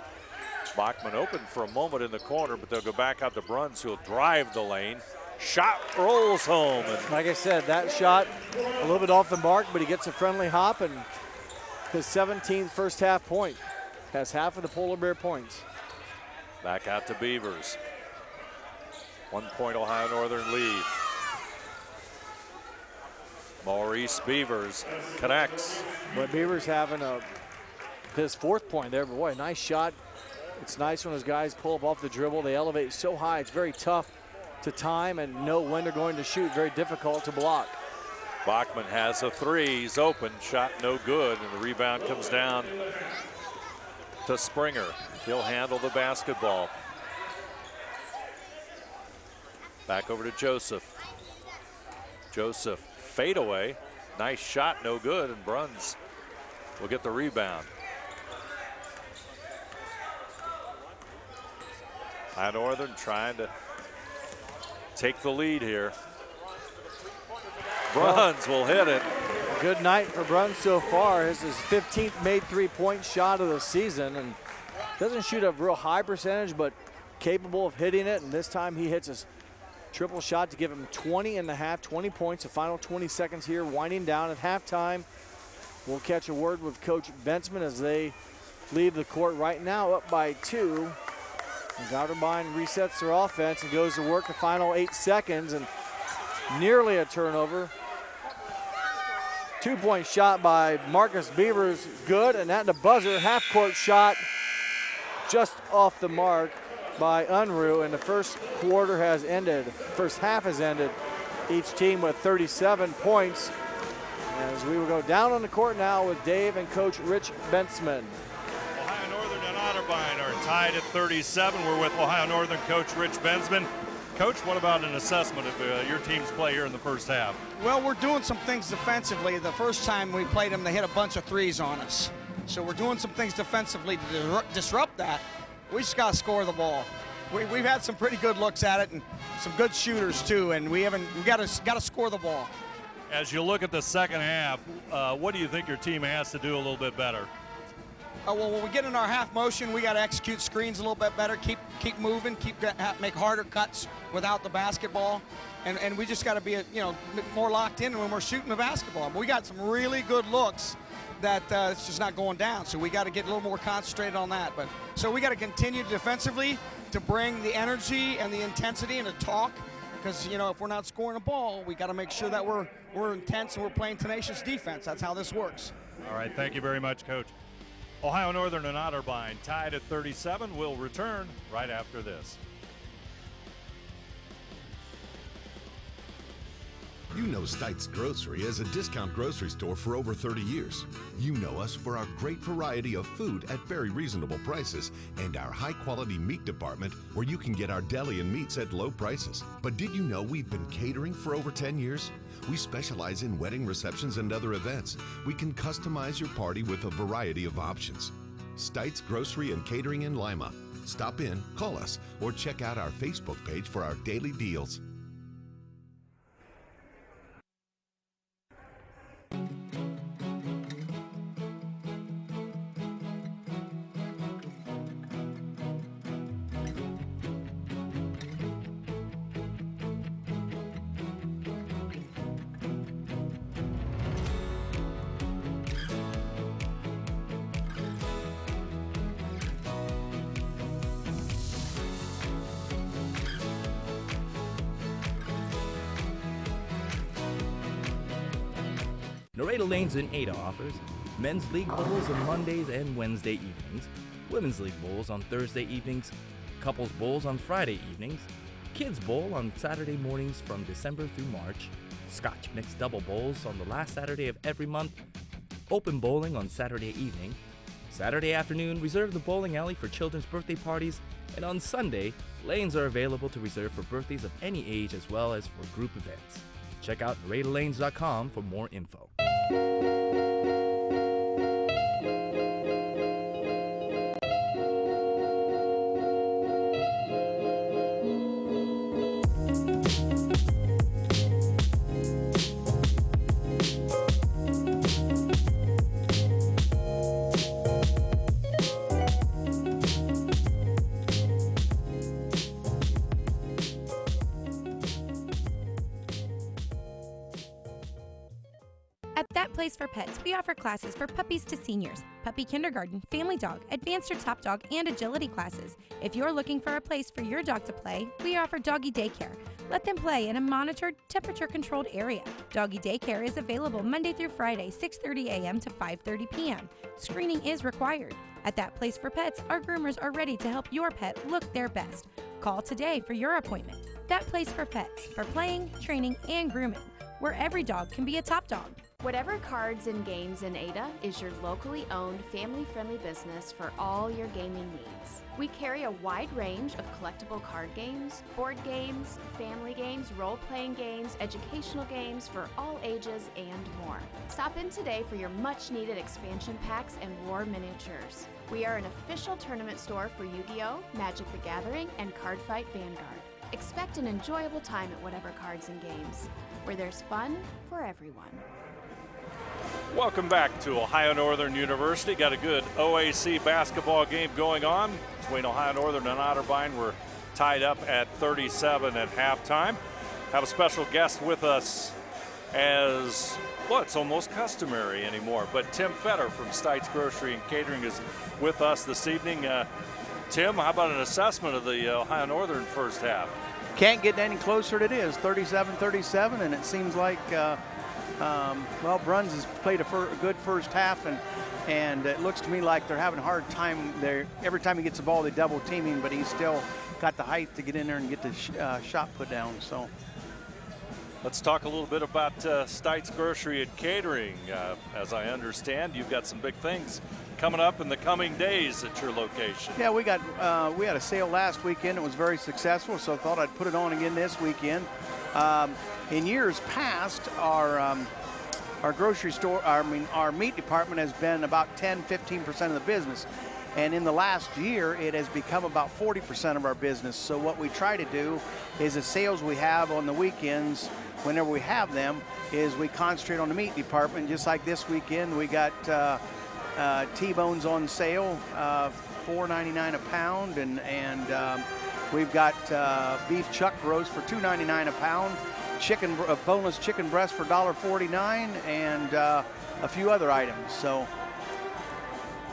Bachman open for a moment in the corner, but they'll go back out to Bruns, who'll drive the lane. Shot rolls home. And like I said, that shot a little bit off the mark, but he gets a friendly hop, and his 17th first half point. Has half of the Polar Bear points. back out to Beavers. 1 point Ohio Northern lead. Maurice Beavers connects. But Beavers having his 4th point there, but boy, nice shot. It's nice when those guys pull up off the dribble. They elevate so high, it's very tough to time and know when they're going to shoot. Very difficult to block. Bachman has a 3, he's open, shot no good, and the rebound comes down to Springer. He'll handle the basketball. Back over to Joseph. Joseph fadeaway, nice shot, no good, and Bruns will get the rebound. High Northern trying to take the lead here. Bruns will hit it. Good night for Bruns so far. This is his 15th made 3-point shot of the season, and doesn't shoot a real high percentage, but capable of hitting it. And this time he hits his triple shot to give him 20 points. The final 20 seconds here, winding down at halftime. We'll catch a word with Coach Bensman as they leave the court right now, up by 2. Otterbein resets their offense and goes to work the final 8 seconds, and nearly a turnover. 2-point shot by Marcus Beavers, good, and at the buzzer, half-court shot just off the mark by Unruh, and the first quarter has ended. First half has ended. Each team with 37 points. As we will go down on the court now with Dave and Coach Rich Bensman. Ohio Northern and Otterbein are tied at 37. We're with Ohio Northern coach Rich Bensman. Coach, what about an assessment of your team's play here in the first half? Well, we're doing some things defensively. The first time we played them, they hit a bunch of threes on us. So we're doing some things defensively to disrupt that. We just got to score the ball. We've had some pretty good looks at it and some good shooters too, and we got to score the ball. As you look at the second half, what do you think your team has to do a little bit better? Well, when we get in our half motion, we got to execute screens a little bit better, keep moving, make harder cuts without the basketball, and we just got to be more locked in when we're shooting the basketball. We got some really good looks that it's just not going down, so we got to get a little more concentrated on that. But so we got to continue defensively to bring the energy and the intensity and the talk, because if we're not scoring a ball, we got to make sure that we're intense and we're playing tenacious defense. That's how this works. All right, thank you very much, Coach. Ohio Northern and Otterbein tied at 37. Will return right after this. You know Stites Grocery as a discount grocery store for over 30 years. You know us for our great variety of food at very reasonable prices and our high-quality meat department where you can get our deli and meats at low prices. But did you know we've been catering for over 10 years? We specialize in wedding receptions and other events. We can customize your party with a variety of options. Stites Grocery and Catering in Lima. Stop in, call us, or check out our Facebook page for our daily deals. Nareda Lanes in Ada offers men's league bowls on Mondays and Wednesday evenings, women's league bowls on Thursday evenings, couples bowls on Friday evenings, kids bowl on Saturday mornings from December through March, Scotch mixed double bowls on the last Saturday of every month, open bowling on Saturday evening, Saturday afternoon reserve the bowling alley for children's birthday parties, and on Sunday, lanes are available to reserve for birthdays of any age as well as for group events. Check out NaredaLanes.com for more info. At That Place for Pets, we offer classes for puppies to seniors, puppy kindergarten, family dog, advanced or top dog, and agility classes. If you're looking for a place for your dog to play, we offer doggy daycare. Let them play in a monitored, temperature-controlled area. Doggy daycare is available Monday through Friday, 6:30 a.m. to 5:30 p.m. Screening is required. At That Place for Pets, our groomers are ready to help your pet look their best. Call today for your appointment. That Place for Pets, for playing, training, and grooming, where every dog can be a top dog. Whatever Cards and Games in Ada is your locally owned, family-friendly business for all your gaming needs. We carry a wide range of collectible card games, board games, family games, role-playing games, educational games for all ages, and more. Stop in today for your much-needed expansion packs and war miniatures. We are an official tournament store for Yu-Gi-Oh!, Magic the Gathering, and Cardfight Vanguard. Expect an enjoyable time at Whatever Cards and Games, where there's fun for everyone. Welcome back to Ohio Northern University. Got a good OAC basketball game going on between Ohio Northern and Otterbein. We're tied up at 37 at halftime. Have a special guest with us as, well, it's almost customary anymore, but Tim Fetter from Stites Grocery and Catering is with us this evening. Tim, how about an assessment of the Ohio Northern first half? Can't get any closer than it is, 37-37, and it seems like well, Bruns has played a good first half, and it looks to me like they're having a hard time there. Every time he gets the ball, they double team him, but he's still got the height to get in there and get the shot put down. So let's talk a little bit about Stites Grocery and Catering. As I understand, you've got some big things coming up in the coming days at your location. Yeah, we had a sale last weekend. It was very successful, so I thought I'd put it on again this weekend. In years past, our grocery store, our meat department has been about 10-15% of the business. And in the last year, it has become about 40% of our business. So what we try to do is the sales we have on the weekends, whenever we have them, is we concentrate on the meat department. Just like this weekend, we got T-bones on sale, $4.99 a pound, and we've got beef chuck roast for $2.99 a pound. Boneless chicken breast for $1.49, and a few other items. So,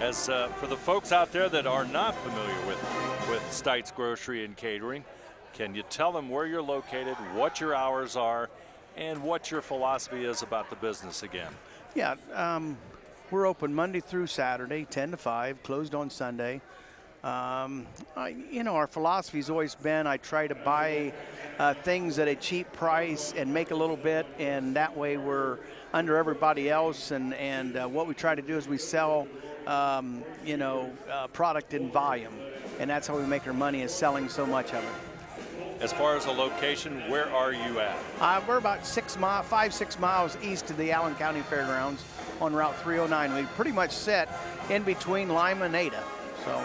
as for the folks out there that are not familiar with Stites Grocery and Catering, can you tell them where you're located, what your hours are, and what your philosophy is about the business again? Yeah, we're open Monday through Saturday, 10 to 5, closed on Sunday. Our philosophy's always been I try to buy things at a cheap price and make a little bit, and that way we're under everybody else. And what we try to do is we sell, product in volume, and that's how we make our money, is selling so much of it. As far as a location, where are you at? We're about 5-6 miles east of the Allen County Fairgrounds on Route 309. We pretty much sit in between Lima and Ada. So.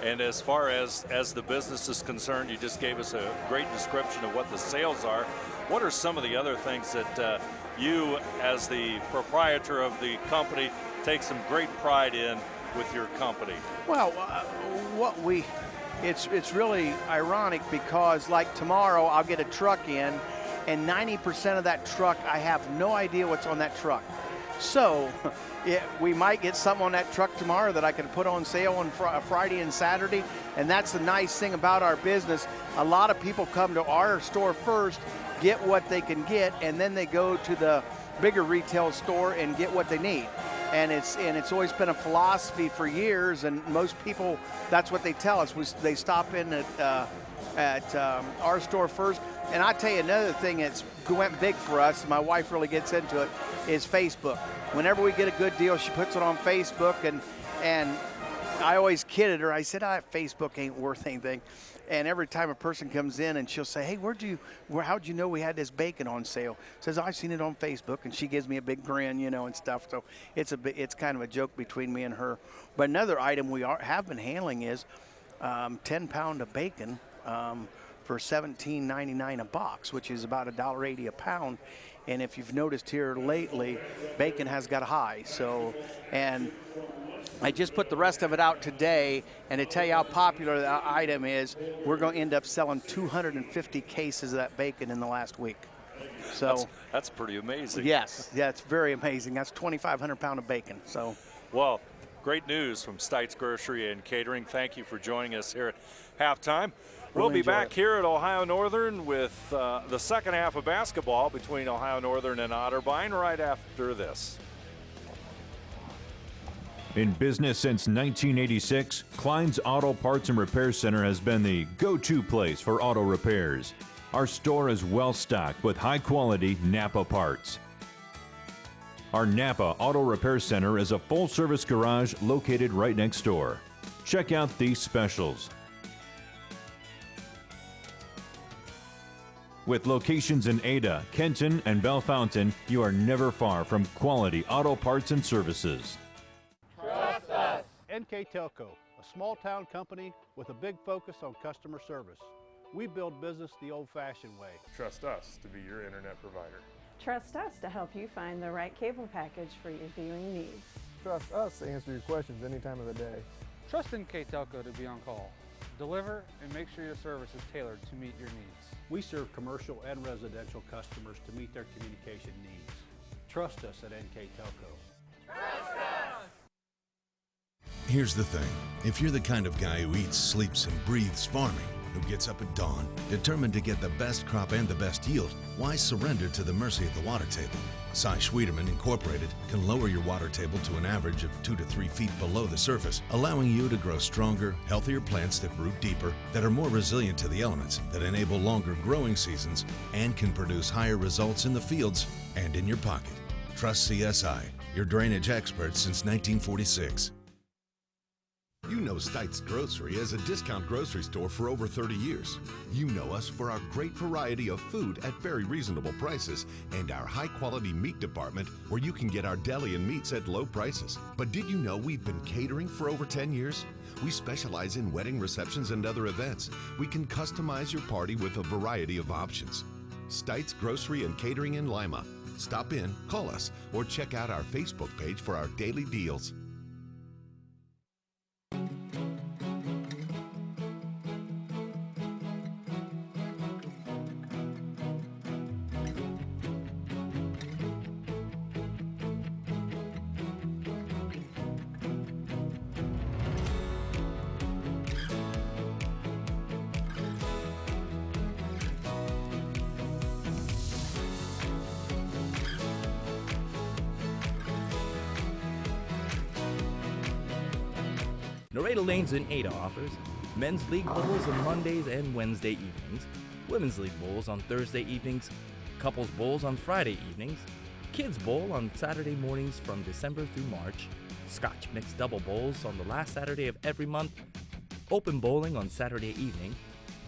And as far as the business is concerned, you just gave us a great description of what the sales are. What are some of the other things that you, as the proprietor of the company, take some great pride in with your company? Well, it's really ironic because like tomorrow I'll get a truck in, and 90% of that truck, I have no idea what's on that truck. So we might get something on that truck tomorrow that I can put on sale on Friday and Saturday. And that's the nice thing about our business. A lot of people come to our store first, get what they can get, and then they go to the bigger retail store and get what they need. And it's always been a philosophy for years, and most people, that's what they tell us. They stop in at our store first. And I tell you another thing that's went big for us, and my wife really gets into it, is Facebook. Whenever we get a good deal, she puts it on Facebook, and I always kidded her. I said, Facebook ain't worth anything. And every time a person comes in and she'll say, hey, how'd you know we had this bacon on sale? Says, I've seen it on Facebook, and she gives me a big grin, and stuff. So it's kind of a joke between me and her. But another item we have been handling is 10 pound of bacon for $17.99 a box, which is about $1.80 a pound. And if you've noticed here lately, bacon has got high. So, and I just put the rest of it out today, and to tell you how popular that item is, we're going to end up selling 250 cases of that bacon in the last week. So that's pretty amazing. Yes, yeah, it's very amazing. That's 2,500 pounds of bacon. So, well, great news from Stites Grocery and Catering. Thank you for joining us here at halftime. We'll be back here at Ohio Northern with the second half of basketball between Ohio Northern and Otterbein right after this. In business since 1986, Klein's Auto Parts and Repair Center has been the go-to place for auto repairs. Our store is well stocked with high-quality Napa parts. Our Napa Auto Repair Center is a full-service garage located right next door. Check out these specials. With locations in Ada, Kenton, and Bellefontaine, you are never far from quality auto parts and services. Trust us. NKTelco, a small-town company with a big focus on customer service. We build business the old-fashioned way. Trust us to be your internet provider. Trust us to help you find the right cable package for your viewing needs. Trust us to answer your questions any time of the day. Trust NKTelco to be on call. Deliver and make sure your service is tailored to meet your needs. We serve commercial and residential customers to meet their communication needs. Trust us at NKTelco. Here's the thing. If you're the kind of guy who eats, sleeps, and breathes farming, who gets up at dawn, determined to get the best crop and the best yield, why surrender to the mercy of the water table? Cy Schwiedemann Incorporated can lower your water table to an average of 2 to 3 feet below the surface, allowing you to grow stronger, healthier plants that root deeper, that are more resilient to the elements, that enable longer growing seasons, and can produce higher results in the fields and in your pocket. Trust CSI, your drainage experts since 1946. You know Stites Grocery as a discount grocery store for over 30 years. You know us for our great variety of food at very reasonable prices and our high-quality meat department where you can get our deli and meats at low prices. But did you know we've been catering for over 10 years? We specialize in wedding receptions and other events. We can customize your party with a variety of options. Stites Grocery and Catering in Lima. Stop in, call us, or check out our Facebook page for our daily deals. Nareda Lanes in Ada offers men's league bowls on Mondays and Wednesday evenings, women's league bowls on Thursday evenings, couples bowls on Friday evenings, kids bowl on Saturday mornings from December through March, Scotch mixed double bowls on the last Saturday of every month, open bowling on Saturday evening,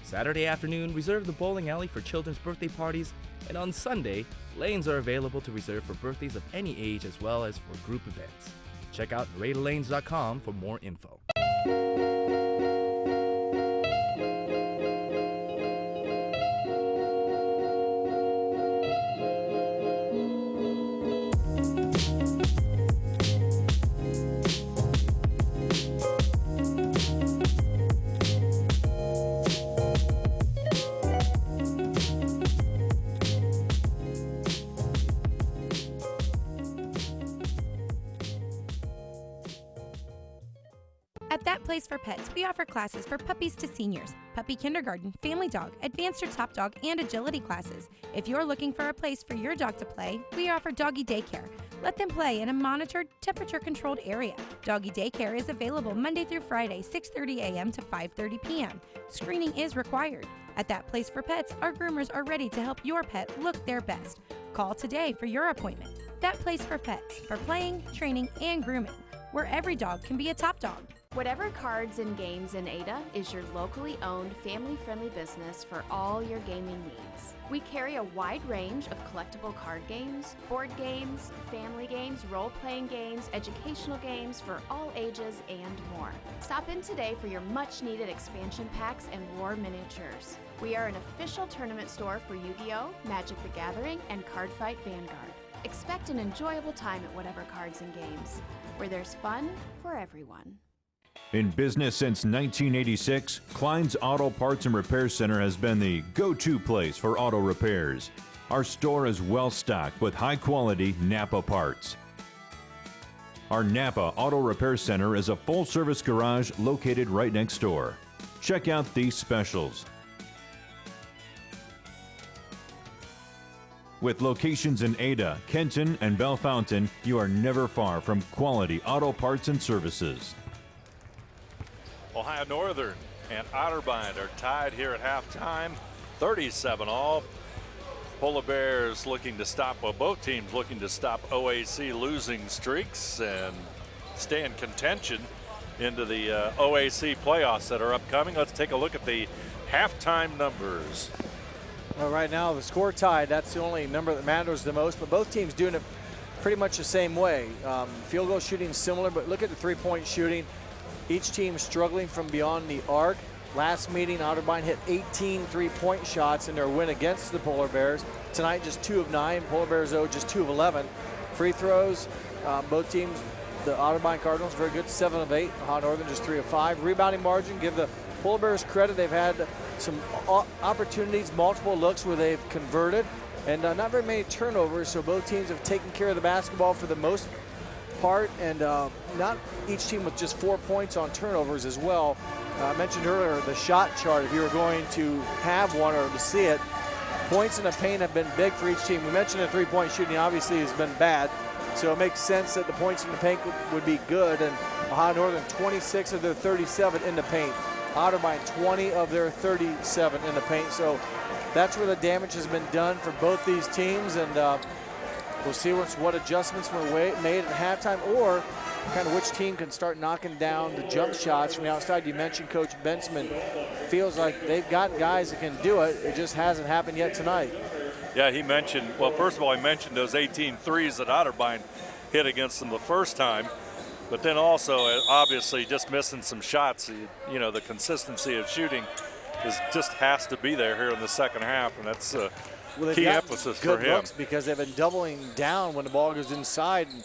Saturday afternoon reserve the bowling alley for children's birthday parties, and on Sunday, lanes are available to reserve for birthdays of any age as well as for group events. Check out NaredaLanes.com for more info. At That Place for Pets, we offer classes for puppies to seniors, puppy kindergarten, family dog, advanced or top dog, and agility classes. If you're looking for a place for your dog to play, we offer doggy daycare. Let them play in a monitored, temperature-controlled area. Doggy daycare is available Monday through Friday, 6:30 a.m. to 5:30 p.m. Screening is required. At That Place for Pets, our groomers are ready to help your pet look their best. Call today for your appointment. That Place for Pets, for playing, training, and grooming, where every dog can be a top dog. Whatever Cards and Games in Ada is your locally owned, family-friendly business for all your gaming needs. We carry a wide range of collectible card games, board games, family games, role-playing games, educational games for all ages, and more. Stop in today for your much-needed expansion packs and war miniatures. We are an official tournament store for Yu-Gi-Oh!, Magic the Gathering, and Cardfight Vanguard. Expect an enjoyable time at Whatever Cards and Games, where there's fun for everyone. In business since 1986, Klein's Auto Parts and Repair Center has been the go-to place for auto repairs. Our store is well stocked with high-quality Napa parts. Our Napa Auto Repair Center is a full-service garage located right next door. Check out these specials. With locations in Ada, Kenton, and Bellefontaine, you are never far from quality auto parts and services. Ohio Northern and Otterbein are tied here at halftime, 37-all. Polar Bears looking to stop, well, both teams looking to stop OAC losing streaks and stay in contention into the OAC playoffs that are upcoming. Let's take a look at the halftime numbers. Well, right now the score tied. That's the only number that matters the most, but both teams doing it pretty much the same way. Field goal shooting similar, but look at the three-point shooting. Each team struggling from beyond the arc. Last meeting, Otterbein hit 18 three-point shots in their win against the Polar Bears. Tonight, just 2 of 9. Polar Bears, though, just 2 of 11. Free throws, both teams, the Otterbein Cardinals, very good, 7 of 8. Ohio Northern, just 3 of 5. Rebounding margin, give the Polar Bears credit. They've had some opportunities, multiple looks where they've converted, and not very many turnovers, so both teams have taken care of the basketball for the most part, and not each team with just 4 points on turnovers as well. I mentioned earlier the shot chart, if you were going to have one or to see it, points in the paint have been big for each team. We mentioned the three-point shooting obviously has been bad, so it makes sense that the points in the paint would be good, and Ohio Northern 26 of their 37 in the paint. Otterbein 20 of their 37 in the paint, so that's where the damage has been done for both these teams, and we'll see what adjustments were made at halftime, or kind of which team can start knocking down the jump shots from the outside. You mentioned Coach Bensman feels like they've got guys that can do it. It just hasn't happened yet tonight. Yeah, he mentioned, well, first of all, he mentioned those 18 threes that Otterbein hit against them the first time, but then also obviously just missing some shots. You know, the consistency of shooting just has to be there here in the second half, and that's key emphasis for him. Good looks because they've been doubling down when the ball goes inside. And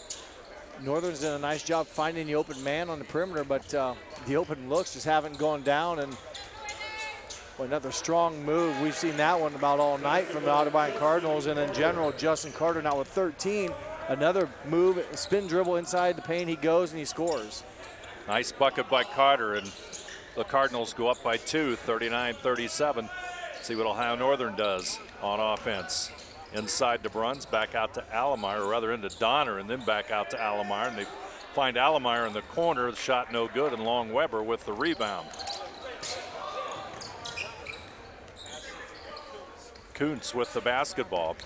Northern's done a nice job finding the open man on the perimeter, but the open looks just haven't gone down. And well, another strong move. We've seen that one about all night from the Otterbein Cardinals, and in general, Justin Carter now with 13. Another move, spin dribble inside the paint. He goes and he scores. Nice bucket by Carter, and the Cardinals go up by 2, 39-37. See what Ohio Northern does on offense. Inside to Bruns, back out to Alomar, or rather into Donner, and then back out to Alomar, and they find Allemeyer in the corner. The shot no good, and Long Weber with the rebound. Kuntz with the basketball.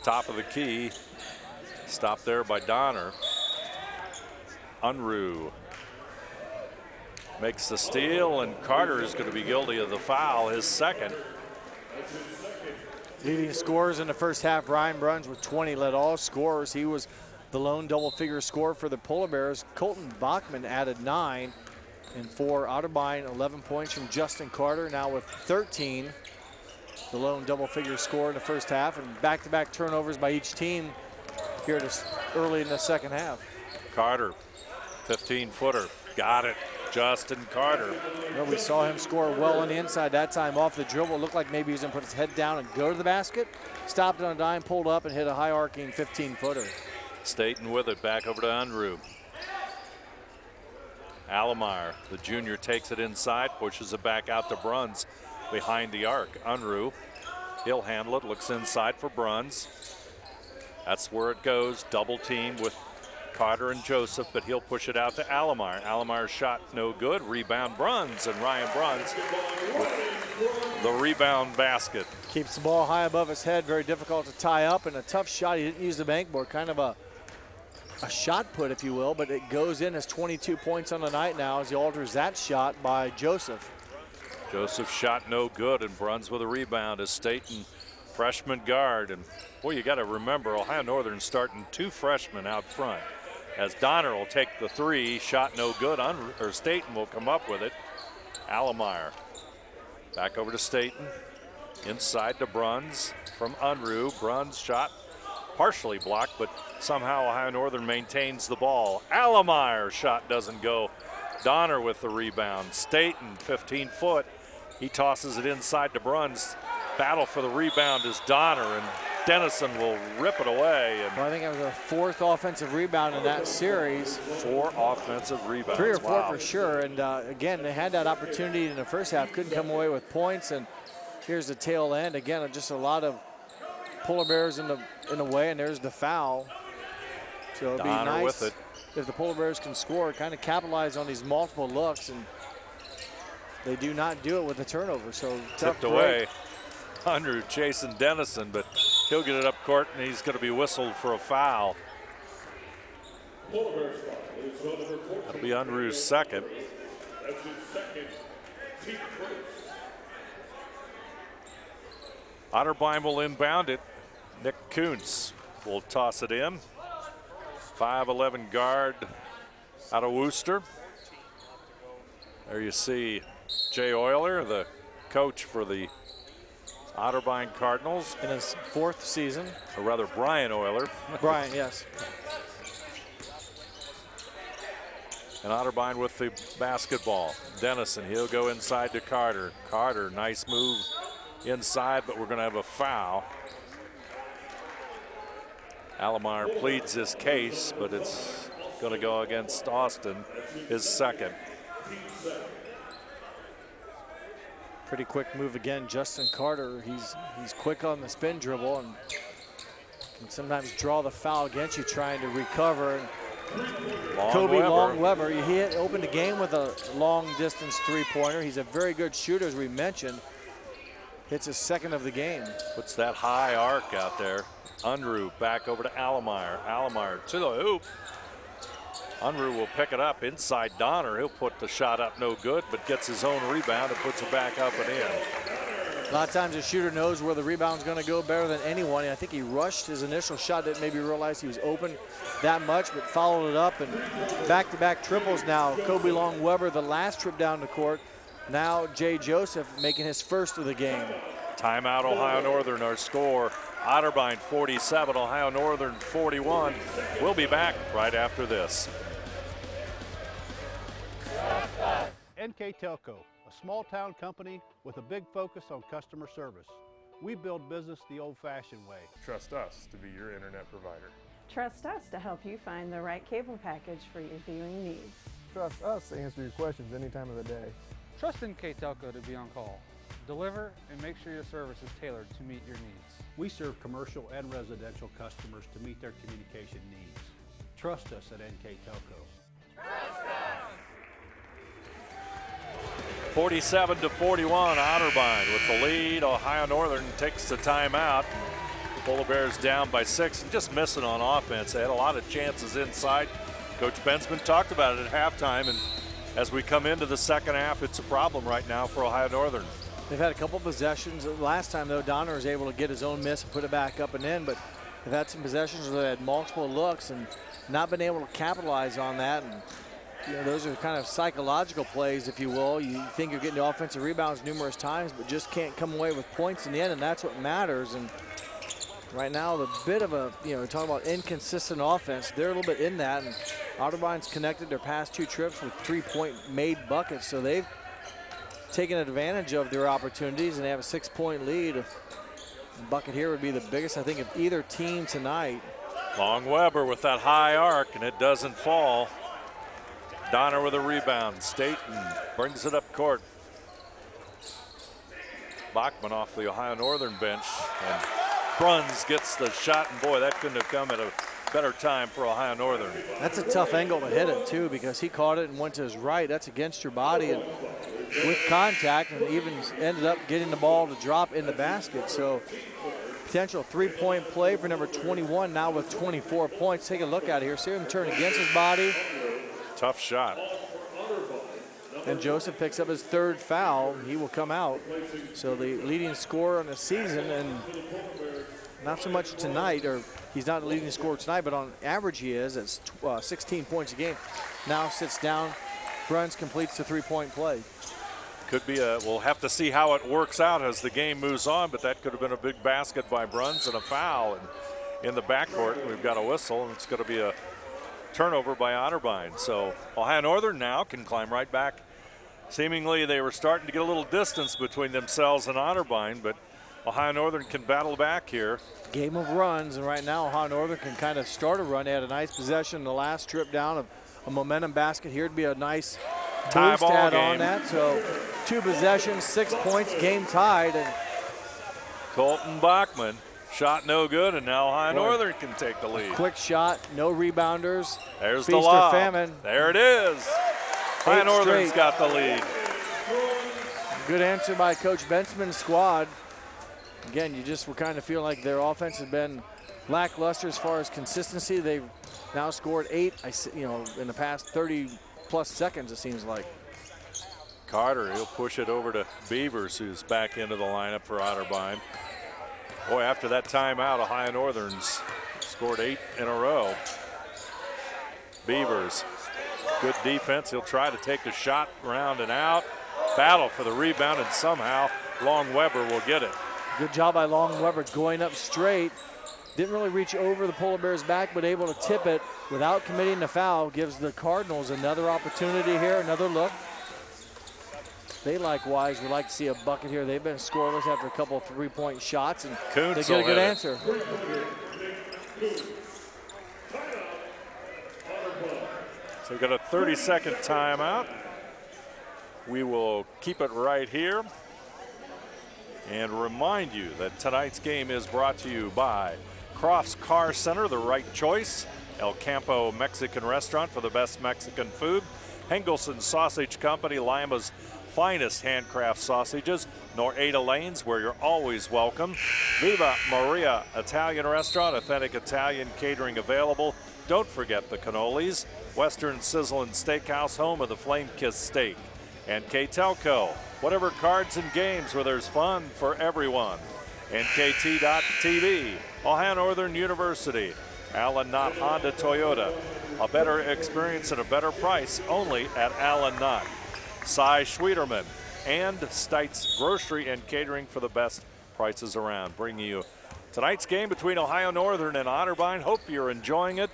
Top of the key. Stopped there by Donner. Unruh makes the steal, and Carter is going to be guilty of the foul, his second. Leading scorers in the first half, Ryan Bruns with 20 led all scorers. He was the lone double-figure scorer for the Polar Bears. Colton Bachman added 9, and for Otterbein, 11 points from Justin Carter, now with 13. The lone double-figure scorer in the first half, and back-to-back turnovers by each team here early in the second half. Carter, 15-footer, got it. Justin Carter. Well, we saw him score well on the inside that time off the dribble. It looked like maybe he was going to put his head down and go to the basket. Stopped on a dime, pulled up, and hit a high arcing 15-footer. Staten with it, back over to Unruh. Allemeyer, the junior, takes it inside, pushes it back out to Bruns behind the arc. Unruh, he'll handle it, looks inside for Bruns. That's where it goes, double team with Carter and Joseph, but he'll push it out to Allemeyer. Allemeyer's shot no good. Rebound Bruns, and Ryan Bruns with the rebound basket. Keeps the ball high above his head, very difficult to tie up, and a tough shot. He didn't use the bankboard, kind of a shot put, if you will, but it goes in as 22 points on the night now as he alters that shot by Joseph. Joseph's shot no good, and Bruns with a rebound as Staten, freshman guard. And boy, you got to remember, Ohio Northern starting 2 freshmen out front. As Donner will take the 3, shot no good, or Staten will come up with it. Allemeyer back over to Staten, inside to Bruns from Unruh. Bruns shot partially blocked, but somehow Ohio Northern maintains the ball. Allemeyer shot doesn't go. Donner with the rebound. Staten, 15-foot. He tosses it inside to Bruns. Battle for the rebound is Donner, and Dennison will rip it away. And well, I think it was a 4th offensive rebound in that series. 4 offensive rebounds. 3 or 4 for sure. And again, they had that opportunity in the first half, couldn't come away with points. And here's the tail end. Again, just a lot of Polar Bears in the way, and there's the foul. So it'd be nice with it. If the Polar Bears can score, kind of capitalize on these multiple looks, and they do not do it with a turnover. So tipped away. Unruh chasing Dennison, but he'll get it up court, and he's going to be whistled for a foul. That'll be Unruh's second. Otterbein will inbound it. Nick Kuntz will toss it in. 5'11" guard out of Worcester. There you see Jay Euler, the coach for the Otterbein Cardinals. In his 4th season. Or rather, Brian Euler. Brian, yes. And Otterbein with the basketball. Dennison, he'll go inside to Carter. Carter, nice move inside, but we're going to have a foul. Allemeyer pleads his case, but it's going to go against Austin, his second. Pretty quick move again, Justin Carter. He's quick on the spin dribble and can sometimes draw the foul against you trying to recover. And Long Weber, he opened the game with a long distance 3-pointer. He's a very good shooter, as we mentioned. Hits his second of the game. Puts that high arc out there. Unruh back over to Allemeyer. Allemeyer to the hoop. Unruh will pick it up inside Donner. He'll put the shot up no good, but gets his own rebound and puts it back up and in. A lot of times a shooter knows where the rebound's going to go better than anyone. I think he rushed his initial shot, didn't maybe realize he was open that much, but followed it up, and back-to-back triples now. Kobe Long Weber, the last trip down the court. Now Jay Joseph making his first of the game. Timeout, Ohio Northern, our score. Otterbein 47, Ohio Northern 41. We'll be back right after this. NKTelco, a small-town company with a big focus on customer service. We build business the old-fashioned way. Trust us to be your internet provider. Trust us to help you find the right cable package for your viewing needs. Trust us to answer your questions any time of the day. Trust NKTelco to be on call. Deliver and make sure your service is tailored to meet your needs. We serve commercial and residential customers to meet their communication needs. Trust us at NKTelco. 47-41, Otterbein with the lead. Ohio Northern takes the timeout. Polar Bears down by 6 and just missing on offense. They had a lot of chances inside. Coach Bensman talked about it at halftime, and as we come into the second half, it's a problem right now for Ohio Northern. They've had a couple possessions. Last time, though, Donner was able to get his own miss and put it back up and in, but they've had some possessions where they had multiple looks and not been able to capitalize on that. And you know, those are kind of psychological plays, if you will. You think you're getting the offensive rebounds numerous times, but just can't come away with points in the end, and that's what matters. And right now, the bit of a, you know, talking about inconsistent offense, they're a little bit in that, and Otterbein's connected their past 2 trips with 3-point made buckets, so they've taken advantage of their opportunities, and they have a 6-point lead. A bucket here would be the biggest, I think, of either team tonight. Long Weber with that high arc, and it doesn't fall. Donner with a rebound. Staten brings it up court. Bachman off the Ohio Northern bench, and Bruns gets the shot, and boy, that couldn't have come at a better time for Ohio Northern. That's a tough angle to hit it, too, because he caught it and went to his right. That's against your body and with contact, and even ended up getting the ball to drop in the basket. So potential 3-point play for number 21 now with 24 points. Take a look at it here. See him turn against his body. Tough shot. And Joseph picks up his 3rd foul. He will come out. So the leading scorer on the season, and not so much tonight, or he's not the leading scorer tonight, but on average he is. It's 16 points a game. Now sits down. Bruns completes the 3-point play. Could be we'll have to see how it works out as the game moves on, but that could have been a big basket by Bruns and a foul. And in the backcourt, we've got a whistle, and it's going to be a turnover by Otterbein. So Ohio Northern now can climb right back. Seemingly they were starting to get a little distance between themselves and Otterbein, but Ohio Northern can battle back here. Game of runs, and right now Ohio Northern can kind of start a run. They had a nice possession in the last trip down of a momentum basket here. It'd be a nice tie boost ball add game on that. So 2 possessions, 6 points, game tied. And Colton Bachman, shot no good, and now Ohio Northern can take the lead. Quick shot, no rebounders. There's Feast the lob. or famine. There it is. Ohio Northern's got the lead. Good answer by Coach Bensman's squad. Again, you just were kind of feeling like their offense has been lackluster as far as consistency. They've now scored 8, in the past 30-plus seconds, it seems like. Carter, he'll push it over to Beavers, who's back into the lineup for Otterbein. Boy, after that timeout, Ohio Northern's scored 8 in a row. Beavers, good defense. He'll try to take the shot round and out. Battle for the rebound, and somehow Long Weber will get it. Good job by Long Weber going up straight. Didn't really reach over the Polar Bears' back, but able to tip it without committing the foul. Gives the Cardinals another opportunity here, another look. They likewise would like to see a bucket here. They've been scoreless after a couple of 3-point shots, and Kuntz they get a good answer. So we've got a 30-second timeout. We will keep it right here and remind you that tonight's game is brought to you by Crofts Car Center, the right choice, El Campo Mexican Restaurant for the best Mexican food, Hengelson Sausage Company, Lima's finest handcraft sausages, Norada Lanes, where you're always welcome, Viva Maria Italian Restaurant, authentic Italian catering available. Don't forget the cannolis, Western Sizzle and Steakhouse, home of the Flame Kiss Steak. NKTelco, whatever cards and games where there's fun for everyone. NKT.TV, Ohio Northern University, Allen Knott Honda Toyota, a better experience at a better price only at Allen Knott. Cy Schwederman and Stites Grocery and Catering for the best prices around. Bringing you tonight's game between Ohio Northern and Otterbein. Hope you're enjoying it.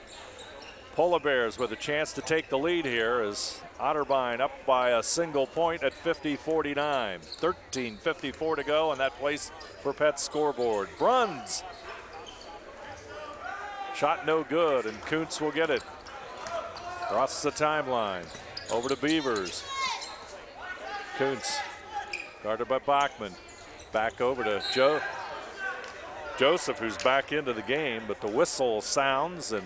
Polar Bears with a chance to take the lead here as Otterbein up by a single point at 50-49. 13:54 to go on that place for Pet's scoreboard. Bruns. Shot no good, and Kuntz will get it. Crosses the timeline. Over to Beavers. Kuntz guarded by Bachman. Back over to Joseph, who's back into the game, but the whistle sounds, and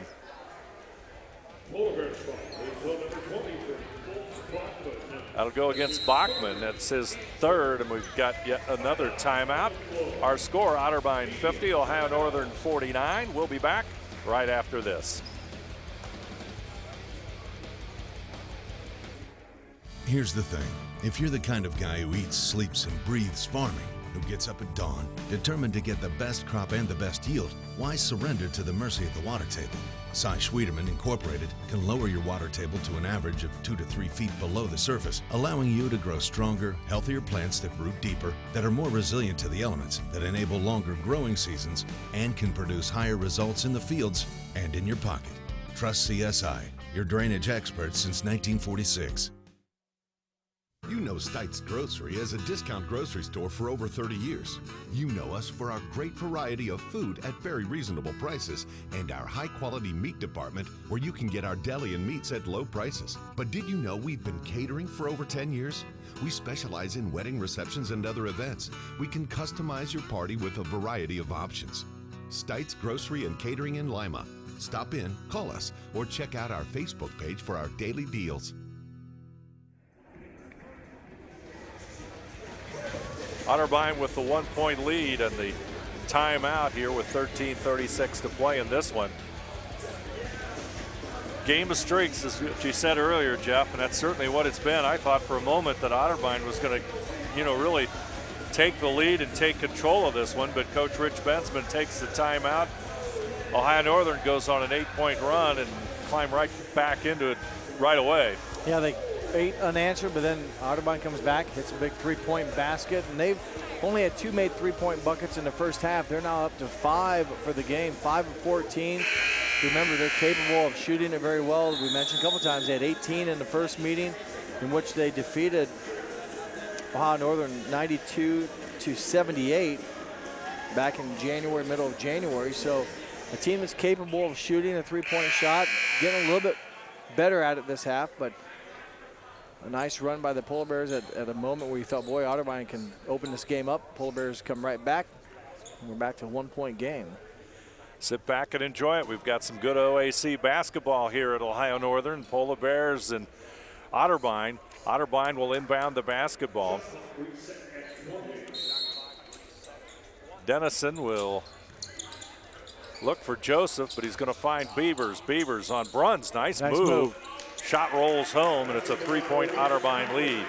That'll go against Bachman. That's his third, and we've got yet another timeout. Our score, Otterbein 50, Ohio Northern 49. We'll be back right after this. Here's the thing. If you're the kind of guy who eats, sleeps, and breathes farming, who gets up at dawn, determined to get the best crop and the best yield, why surrender to the mercy of the water table? Cy Schwiedemann Incorporated can lower your water table to an average of 2 to 3 feet below the surface, allowing you to grow stronger, healthier plants that root deeper, that are more resilient to the elements, that enable longer growing seasons, and can produce higher results in the fields and in your pocket. Trust CSI, your drainage experts since 1946. You know Stites Grocery as a discount grocery store for over 30 years. You know us for our great variety of food at very reasonable prices and our high-quality meat department where you can get our deli and meats at low prices. But did you know we've been catering for over 10 years? We specialize in wedding receptions and other events. We can customize your party with a variety of options. Stites Grocery and Catering in Lima. Stop in, call us, or check out our Facebook page for our daily deals. Otterbein with the 1-point lead and the timeout here with 13:36 to play in this one. Game of streaks, as you said earlier, Jeff, and that's certainly what it's been. I thought for a moment that Otterbein was going to, really take the lead and take control of this one, but Coach Rich Bensman takes the timeout. Ohio Northern goes on an 8-point run and climb right back into it right away. Yeah, they 8 unanswered, but then Otterbein comes back, hits a big 3-point basket, and they've only had 2 made 3-point buckets in the first half. They're now up to 5 for the game, 5 of 14. Remember, they're capable of shooting it very well. We mentioned a couple times they had 18 in the first meeting, in which they defeated Ohio Northern 92-78 back in January, middle of January. So a team that's capable of shooting a 3-point shot, getting a little bit better at it this half, but a nice run by the Polar Bears at a moment where you thought, boy, Otterbein can open this game up. Polar Bears come right back, and we're back to a 1-point game. Sit back and enjoy it. We've got some good OAC basketball here at Ohio Northern. Polar Bears and Otterbein. Otterbein will inbound the basketball. Dennison will look for Joseph, but he's going to find Beavers. Beavers on Bruns. Nice move. Shot rolls home, and it's a 3-point Otterbein lead.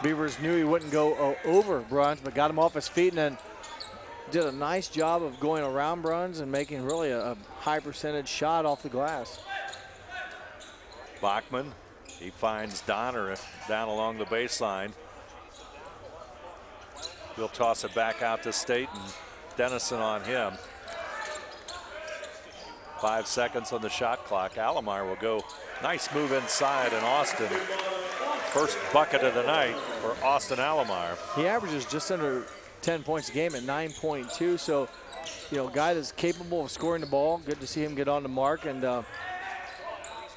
Beavers knew he wouldn't go over Bruns, but got him off his feet and then did a nice job of going around Bruns and making really a high percentage shot off the glass. Bachman, he finds Donner down along the baseline. He'll toss it back out to Staten. Dennison on him. 5 seconds on the shot clock. Alomar will go. Nice move inside, and Austin, first bucket of the night for Austin Alomar. He averages just under 10 points a game at 9.2. So, guy that's capable of scoring the ball. Good to see him get on the mark, and a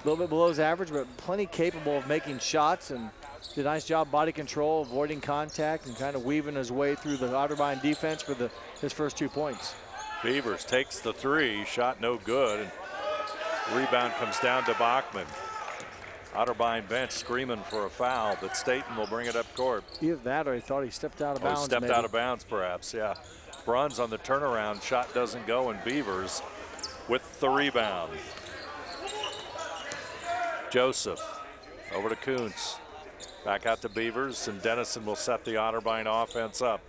little bit below his average, but plenty capable of making shots, and did a nice job body control, avoiding contact, and kind of weaving his way through the Otterbein defense for his first 2 points. Beavers takes the 3, shot no good, and rebound comes down to Bachman. Otterbein bench screaming for a foul, but Staten will bring it up court. Either that or he thought he stepped out of bounds. He stepped out of bounds, perhaps, yeah. Bruns on the turnaround, shot doesn't go, and Beavers with the rebound. Joseph over to Kuntz. Back out to Beavers, and Dennison will set the Otterbein offense up.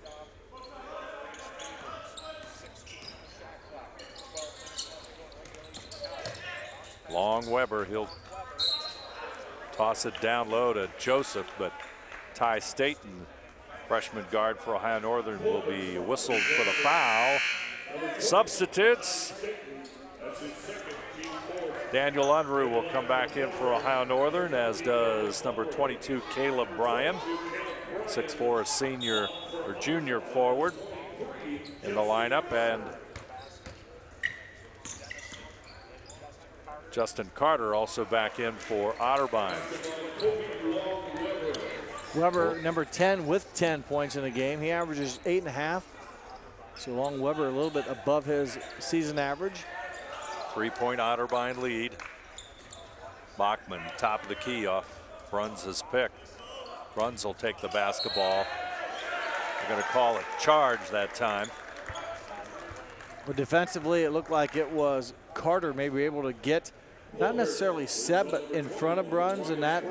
Long Weber, he'll toss it down low to Joseph, but Ty Staten, freshman guard for Ohio Northern, will be whistled for the foul. Substitutes. Daniel Unruh will come back in for Ohio Northern, as does number 22, Caleb Bryan. 6'4", senior or junior forward in the lineup, and Justin Carter also back in for Otterbein. Weber, number 10, with 10 points in the game. He averages 8.5. So Long Weber a little bit above his season average. 3-point Otterbein lead. Bachman, top of the key off Bruns' pick. Bruns will take the basketball. They're going to call it charge that time. Well, defensively, it looked like it was Carter maybe able to get, not necessarily set, but in front of Bruns, and that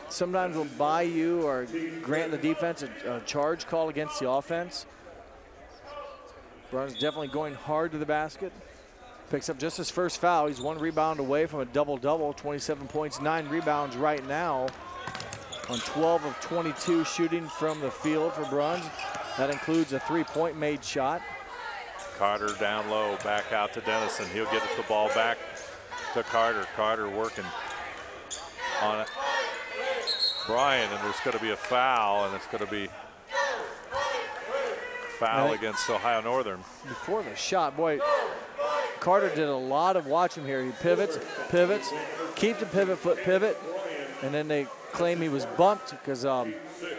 sometimes will buy you or grant the defense a charge call against the offense. Bruns definitely going hard to the basket. Picks up just his first foul. He's 1 rebound away from a double-double, 27 points, 9 rebounds right now on 12 of 22 shooting from the field for Bruns. That includes a 3-point made shot. Carter down low, back out to Dennison. He'll get the ball back to Carter. Carter working on it. Bryan, and there's going to be a foul, and it's going to be foul against Ohio Northern. Before the shot, boy, Carter did a lot of watching here. He pivots, keeps the pivot foot pivot, and then they claim he was bumped because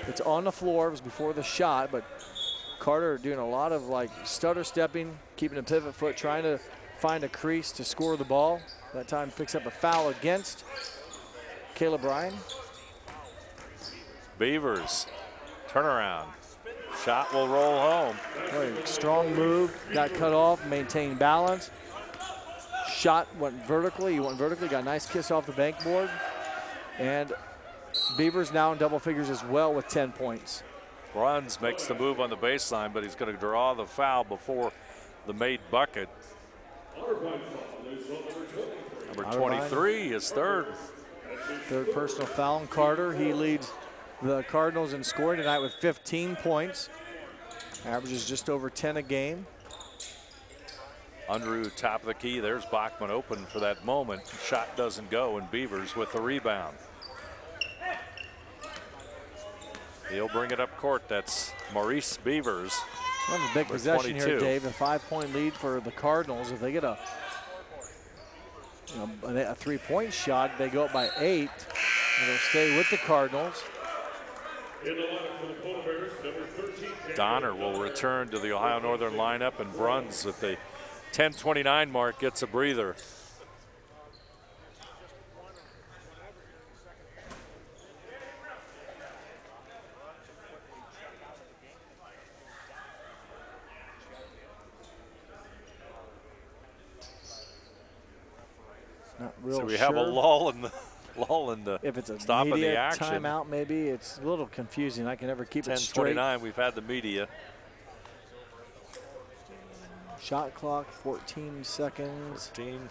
it's on the floor. It was before the shot, but Carter doing a lot of like stutter stepping, keeping the pivot foot, trying to find a crease to score the ball. That time picks up a foul against Caleb Bryan. Beavers, turnaround. Shot will roll home. Boy, strong move, got cut off, maintained balance. Shot went vertically, got a nice kiss off the bankboard. And Beavers now in double figures as well with 10 points. Bruns makes the move on the baseline, but he's going to draw the foul before the made bucket. Number 23 is third. Third personal foul on Carter. He leads the Cardinals in scoring tonight with 15 points. Averages just over 10 a game. Unruh top of the key. There's Bachman open for that moment. Shot doesn't go, and Beavers with the rebound. He'll bring it up court. That's Maurice Beavers. Well, a big possession 22. here, Dave. A 5-point lead for the Cardinals. If they get a 3-point shot, they go up by 8. And they'll stay with the Cardinals. Donner will return to the Ohio Northern lineup, and Bruns at the 10:29 mark gets a breather. Not real So we have a lull in the if it's a stop of the media action. timeout, maybe it's a little confusing. I can never keep it straight. 10:29. We've had the media. Shot clock, 14 seconds. 14.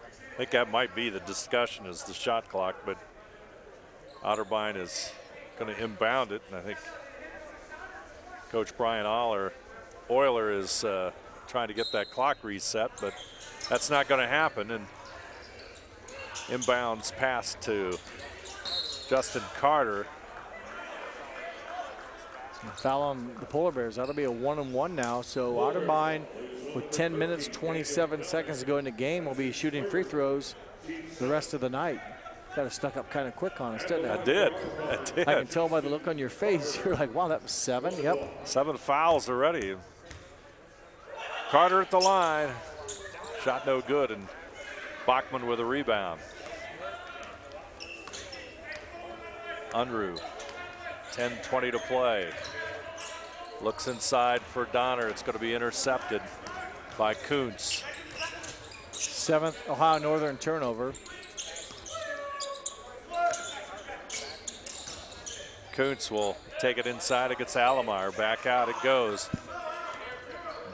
I think that might be the discussion is the shot clock, but Otterbein is going to inbound it, and I think Coach Brian Euler is trying to get that clock reset, but that's not going to happen. And inbounds pass to Justin Carter. Foul on the Polar Bears. That'll be a 1-on-1 now. So Otterbein, with 10 minutes, 27 seconds to go in the game, will be shooting free throws the rest of the night. Kind of stuck up kind of quick on us, didn't it? I did. I can tell by the look on your face. You're like, wow, that was 7. Yep. 7 fouls already. Carter at the line. Shot no good, and Bachman with a rebound. Unruh, 10:20 to play. Looks inside for Donner. It's going to be intercepted by Kuntz. 7th Ohio Northern turnover. Kuntz will take it inside against Allemeyer. Back out it goes.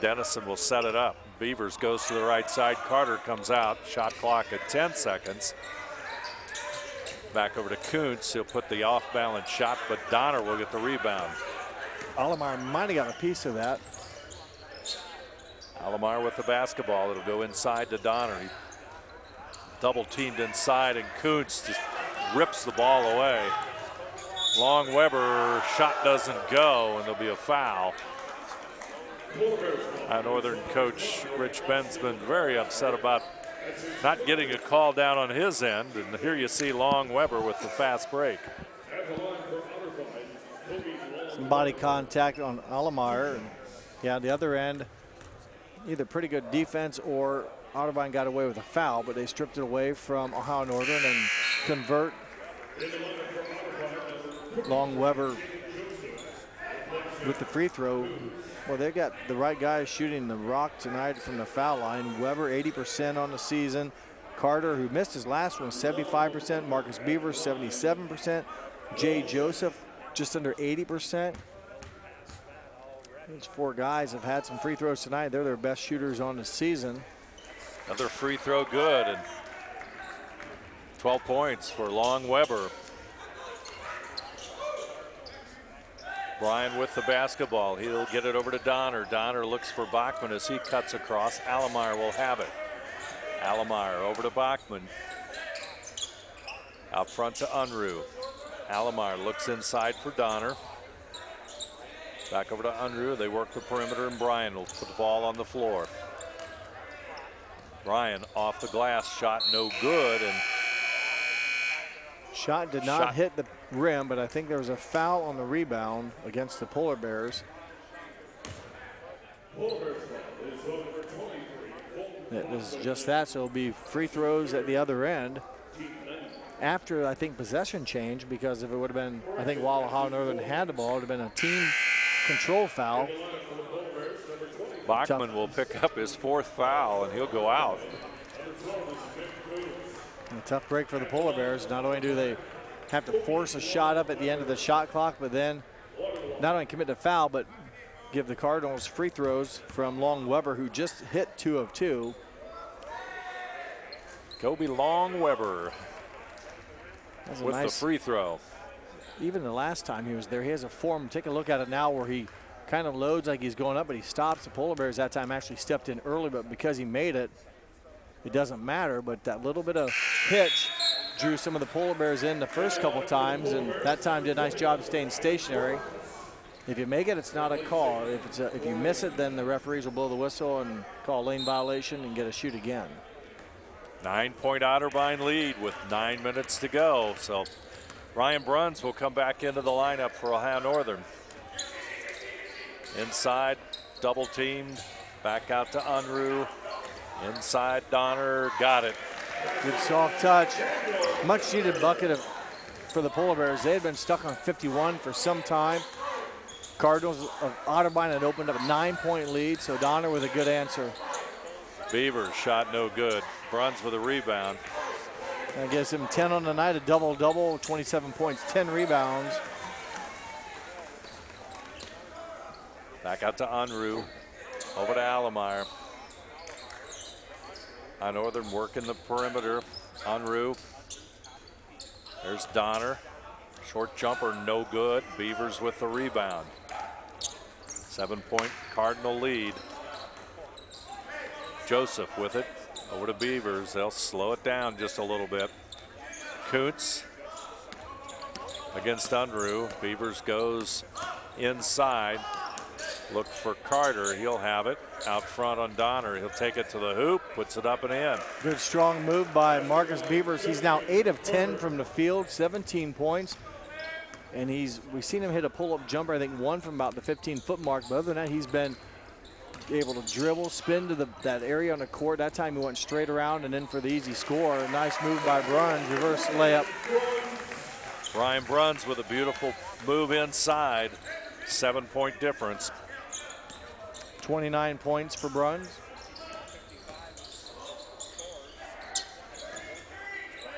Dennison will set it up. Beavers goes to the right side. Carter comes out. Shot clock at 10 seconds. Back over to Kuntz. He'll put the off-balance shot, but Donner will get the rebound. Allemeyer might have got a piece of that. Allemeyer with the basketball. It'll go inside to Donner. He double teamed inside, and Kuntz just rips the ball away. Long Weber, shot doesn't go, and there'll be a foul. Northern coach Rich Ben's been very upset about not getting a call down on his end, and here you see Long Weber with the fast break. Some body contact on Allemeyer. And yeah, the other end, either pretty good defense or Otterbein got away with a foul, but they stripped it away from Ohio Northern and convert Long Weber with the free throw. Well, they got the right guys shooting the rock tonight from the foul line. Weber 80% on the season. Carter, who missed his last one, 75%. Marcus Beavers 77%. Jay Joseph just under 80%. These 4 guys have had some free throws tonight. They're their best shooters on the season. Another free throw good, and 12 points for Long Weber. Bryan with the basketball. He'll get it over to Donner. Donner looks for Bachman as he cuts across. Allemeyer will have it. Allemeyer over to Bachman. Out front to Unruh. Allemeyer looks inside for Donner. Back over to Unruh. They work the perimeter, and Bryan will put the ball on the floor. Bryan off the glass, shot no good, and shot did not hit the rim, but I think there was a foul on the rebound against the Polar Bears. It was just that, so it'll be free throws at the other end. After, I think, possession change, because if it would have been, I think, while Ohio Northern had the ball, it would have been a team control foul. Bachman will pick up his 4th foul, and he'll go out. A tough break for the Polar Bears. Not only do they have to force a shot up at the end of the shot clock, but then not only commit a foul, but give the Cardinals free throws from Long Weber, who just hit 2 of 2. Kobe Long Weber with the free throw. Even the last time he was there, he has a form. Take a look at it now where he kind of loads like he's going up, but he stops. The Polar Bears that time actually stepped in early, but because he made it, it doesn't matter. But that little bit of pitch drew some of the Polar Bears in the first couple times, and that time did a nice job staying stationary. If you make it, it's not a call. If you miss it, then the referees will blow the whistle and call a lane violation and get a shoot again. 9-point Otterbein lead with 9 minutes to go. So Ryan Bruns will come back into the lineup for Ohio Northern. Inside, double teamed, back out to Unruh. Inside, Donner, got it. Good soft touch. Much needed bucket for the Polar Bears. They had been stuck on 51 for some time. Cardinals of Otterbein had opened up a 9-point lead, so Donner with a good answer. Beavers shot no good. Bruns with a rebound. That gives him 10 on the night, a double-double, 27 points, 10 rebounds. Back out to Unruh. Over to Allemeyer. Northern working the perimeter. Unruh. There's Donner. Short jumper, no good. Beavers with the rebound. 7-point Cardinal lead. Joseph with it. Over to Beavers. They'll slow it down just a little bit. Kuntz against Unruh. Beavers goes inside. Look for Carter. He'll have it out front on Donner. He'll take it to the hoop, puts it up and in. Good strong move by Marcus Beavers. He's now 8 of 10 from the field, 17 points. And we've seen him hit a pull-up jumper, I think one from about the 15-foot mark. But other than that, he's been able to dribble, spin to that area on the court. That time he went straight around and in for the easy score. A nice move by Bruns, reverse layup. Ryan Bruns with a beautiful move inside. 7-point difference. 29 points for Bruns.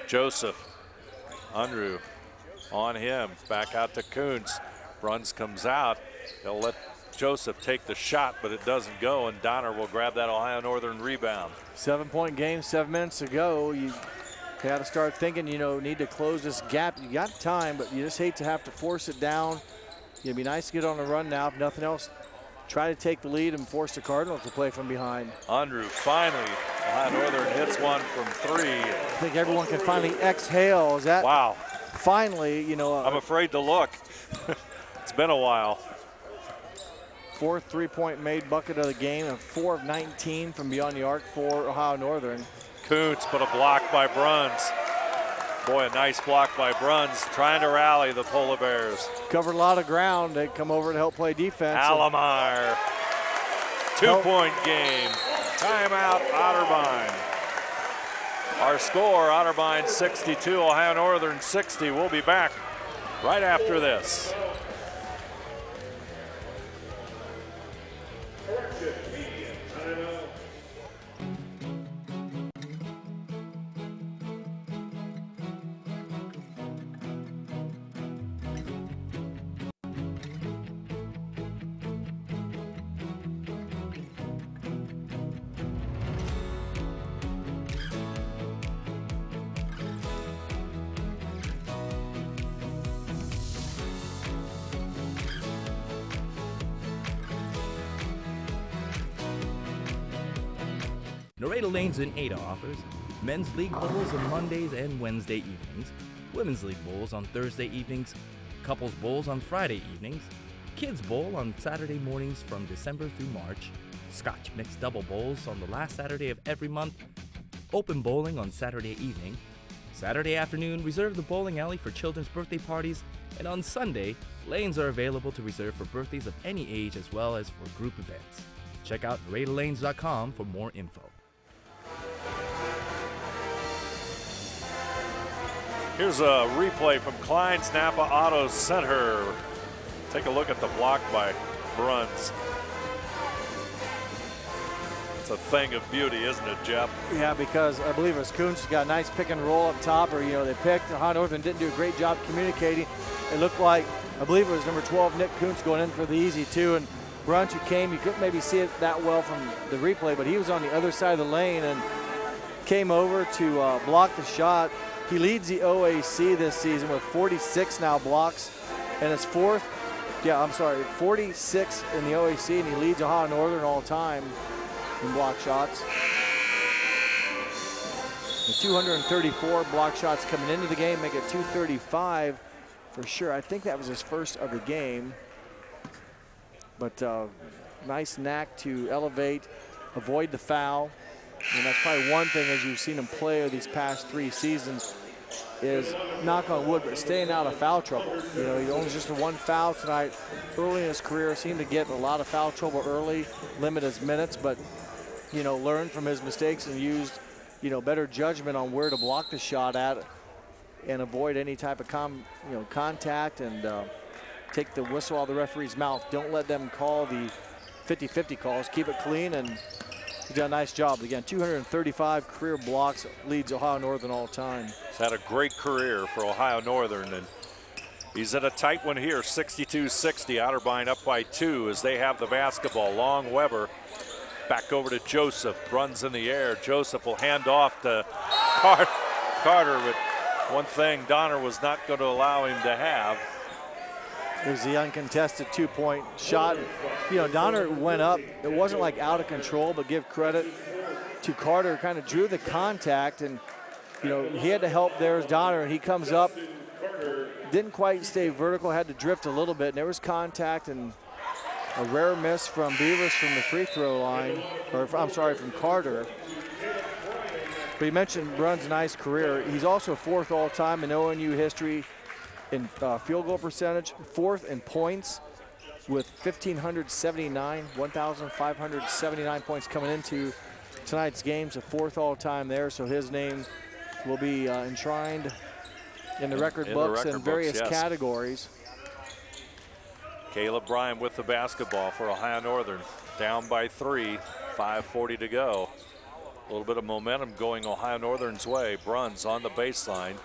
Joseph, Unruh on him, back out to Kuntz. Bruns comes out. He'll let Joseph take the shot, but it doesn't go, and Donner will grab that Ohio Northern rebound. 7-point game, 7 minutes to go. You got to start thinking, need to close this gap. You got time, but you just hate to have to force it down. It'd be nice to get on a run now. If nothing else, try to take the lead and force the Cardinals to play from behind. Unruh finally, Ohio Northern hits one from 3. I think everyone can finally exhale. Is that wow? Finally, I'm afraid to look. It's been a while. 4th three-point made bucket of the game, and 4 of 19 from beyond the arc for Ohio Northern. Kuntz, but a block by Bruns. Boy, a nice block by Bruns, trying to rally the Polar Bears. Covered a lot of ground. They come over to help play defense. Allemeyer, 2-point game. Timeout, Otterbein. Our score, Otterbein 62, Ohio Northern 60. We'll be back right after this. Nareda Lanes in Ada offers men's league bowls on Mondays and Wednesday evenings, women's league bowls on Thursday evenings, couples bowls on Friday evenings, kids bowl on Saturday mornings from December through March, Scotch mixed double bowls on the last Saturday of every month, open bowling on Saturday evening, Saturday afternoon reserve the bowling alley for children's birthday parties, and on Sunday, lanes are available to reserve for birthdays of any age as well as for group events. Check out NaredaLanes.com for more info. Here's a replay from Klein's Napa Auto Center. Take a look at the block by Bruns. It's a thing of beauty, isn't it, Jeff? Yeah, because I believe it was Kuntz got a nice pick and roll up top, or they picked. Ohio Northern didn't do a great job communicating. It looked like, I believe it was number 12, Nick Kuntz, going in for the easy two, and Bruns, who came, you couldn't maybe see it that well from the replay, but he was on the other side of the lane and came over to block the shot. He leads the OAC this season with 46 now blocks, and it's 46 in the OAC, and he leads Ohio Northern all time in block shots. The 234 block shots coming into the game make it 235 for sure. I think that was his first of the game. But nice knack to elevate, avoid the foul. And that's probably one thing, as you've seen him play these past 3 seasons, is, knock on wood, but staying out of foul trouble. He only just one foul tonight. Early in his career, seemed to get a lot of foul trouble early, limit his minutes, but learned from his mistakes and used better judgment on where to block the shot at and avoid any type of contact, and take the whistle out of the referee's mouth. Don't let them call the 50-50 calls. Keep it clean, and he's done a nice job. Again, 235 career blocks, leads Ohio Northern all time. He's had a great career for Ohio Northern, and he's in a tight one here, 62-60. Otterbein up by 2 as they have the basketball. Long Weber back over to Joseph. Runs in the air. Joseph will hand off to Carter, but one thing Donner was not going to allow him to have. There's the uncontested 2-point shot. Donner went up. It wasn't like out of control, but give credit to Carter. Kind of drew the contact, and he had to help. There's Donner, and he comes up. Didn't quite stay vertical, had to drift a little bit, and there was contact, and a rare miss from Beavers from the free throw line, or I'm sorry, from Carter. But you mentioned Bruns' nice career. He's also 4th all-time in ONU history in field goal percentage, 4th in points with 1,579 points coming into tonight's games, a 4th all-time there. So his name will be enshrined in the record books in various categories. Caleb Bryan with the basketball for Ohio Northern, down by 3, 5:40 to go. A little bit of momentum going Ohio Northern's way. Bruns on the baseline.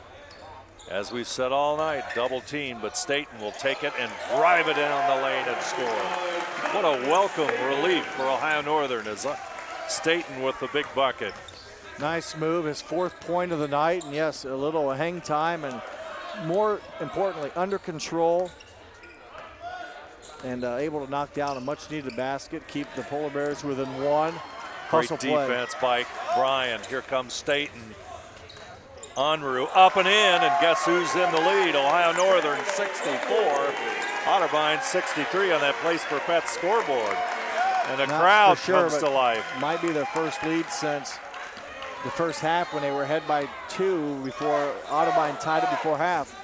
As we've said all night, double team, but Staten will take it and drive it in on the lane and score. What a welcome relief for Ohio Northern as Staten with the big bucket. Nice move, his 4th point of the night, and yes, a little hang time, and more importantly, under control, and able to knock down a much needed basket, keep the Polar Bears within 1. Great defense by Bryan. Here comes Staten. Unruh up and in, and guess who's in the lead? Ohio Northern 64, Otterbein 63 on that Place for Pets scoreboard. And the crowd comes to life. Might be their first lead since the first half when they were ahead by 2 before Otterbein tied it before half.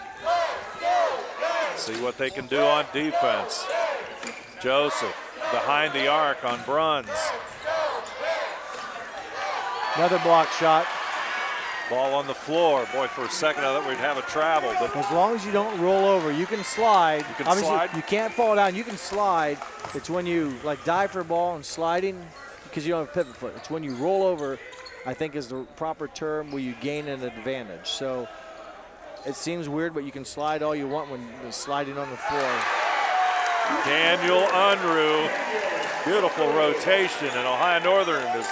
See what they can do on defense. Joseph behind the arc on Bruns. Another block shot. Ball on the floor. Boy, for a second I thought we'd have a travel. But as long as you don't roll over, you can slide. You can Obviously, slide? you can't fall down. You can slide. It's when you like dive for a ball and sliding because you don't have a pivot foot. It's when you roll over, I think is the proper term, where you gain an advantage. So it seems weird, but you can slide all you want when you're sliding on the floor. Daniel Unruh, beautiful rotation, and Ohio Northern has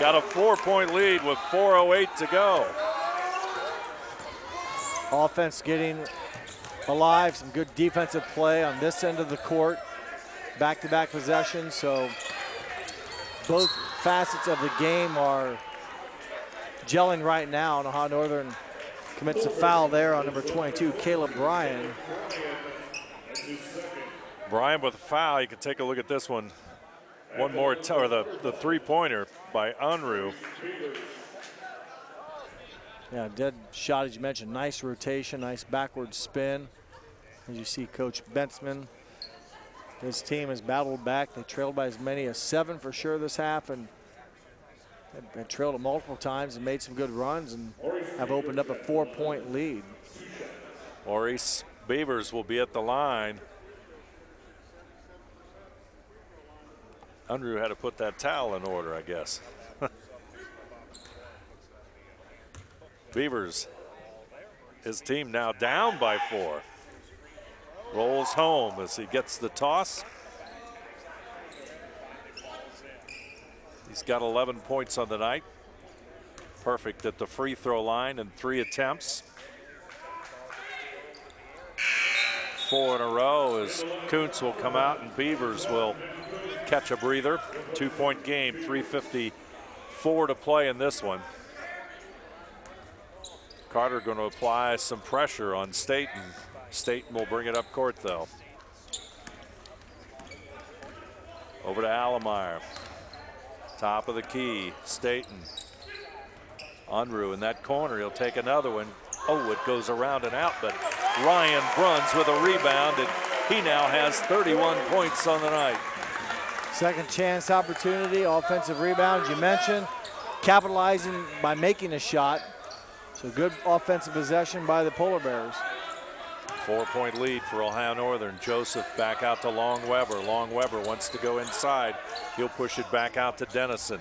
got a 4-point lead with 4:08 to go. Offense getting alive, some good defensive play on this end of the court. Back-to-back possessions, so both facets of the game are gelling right now, and Ohio Northern commits a foul there on number 22, Caleb Bryan. Bryan with a foul. You can take a look at this one. One more, or the three-pointer by Unruh. Yeah, dead shot, as you mentioned. Nice rotation, nice backward spin. As you see Coach Bentzman, his team has battled back. They trailed by as many as 7 for sure this half, and have trailed it multiple times and made some good runs and have opened up a 4-point lead. Maurice Beavers will be at the line. Unruh had to put that towel in order, I guess. Beavers, his team now down by 4. Rolls home as he gets the toss. He's got 11 points on the night. Perfect at the free throw line in 3 attempts. 4 in a row as Kuntz will come out and Beavers will catch a breather. 2-point game, 3:54 to play in this one. Carter going to apply some pressure on Staten. Staten will bring it up court though. Over to Allemeyer. Top of the key, Staten. Unruh in that corner, he'll take another one. Oh, it goes around and out, but Ryan Bruns with a rebound, and he now has 31 points on the night. Second chance opportunity, offensive rebound, as you mentioned, capitalizing by making a shot. So good offensive possession by the Polar Bears. 4-point lead for Ohio Northern. Joseph back out to Long Weber. Long Weber wants to go inside. He'll push it back out to Dennison.